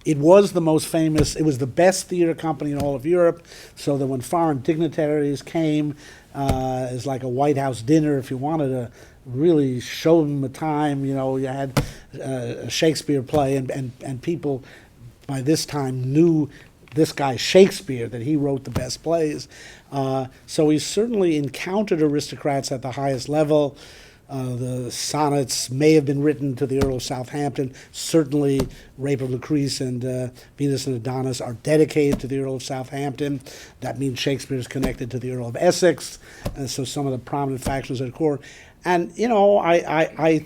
It was the most famous, it was the best theater company in all of Europe, so that when foreign dignitaries came, it was like a White House dinner. If you wanted to really show them the time, you had a Shakespeare play, and people by this time knew this guy Shakespeare, that he wrote the best plays. So he certainly encountered aristocrats at the highest level. The sonnets may have been written to the Earl of Southampton. Certainly, Rape of Lucrece and Venus and Adonis are dedicated to the Earl of Southampton. That means Shakespeare is connected to the Earl of Essex, and so some of the prominent factions at court. And I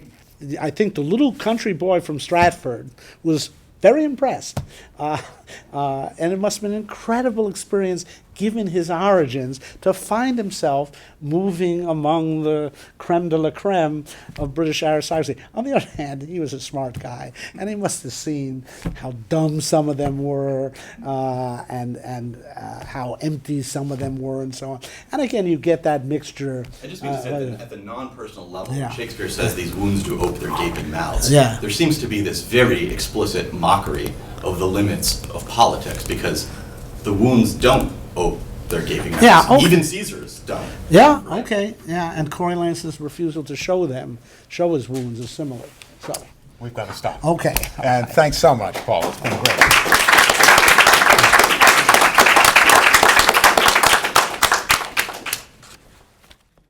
think the little country boy from Stratford was very impressed, and it must have been an incredible experience, given his origins, to find himself moving among the creme de la creme of British aristocracy. On the other hand, he was a smart guy, and he must have seen how dumb some of them were, and how empty some of them were, and so on. And again, you get that mixture. I just mean to say that at the non-personal level, Yeah. Shakespeare says these wounds do ope their gaping mouths. Yeah. There seems to be this very explicit mockery of the limits of politics, because the wounds don't ope their gaping mouths. Yeah, okay. Even Caesar's don't. Yeah, okay, yeah, and Coriolanus' refusal to show his wounds is similar. So, We've got to stop. okay. And thanks so much, Paul. It's been great.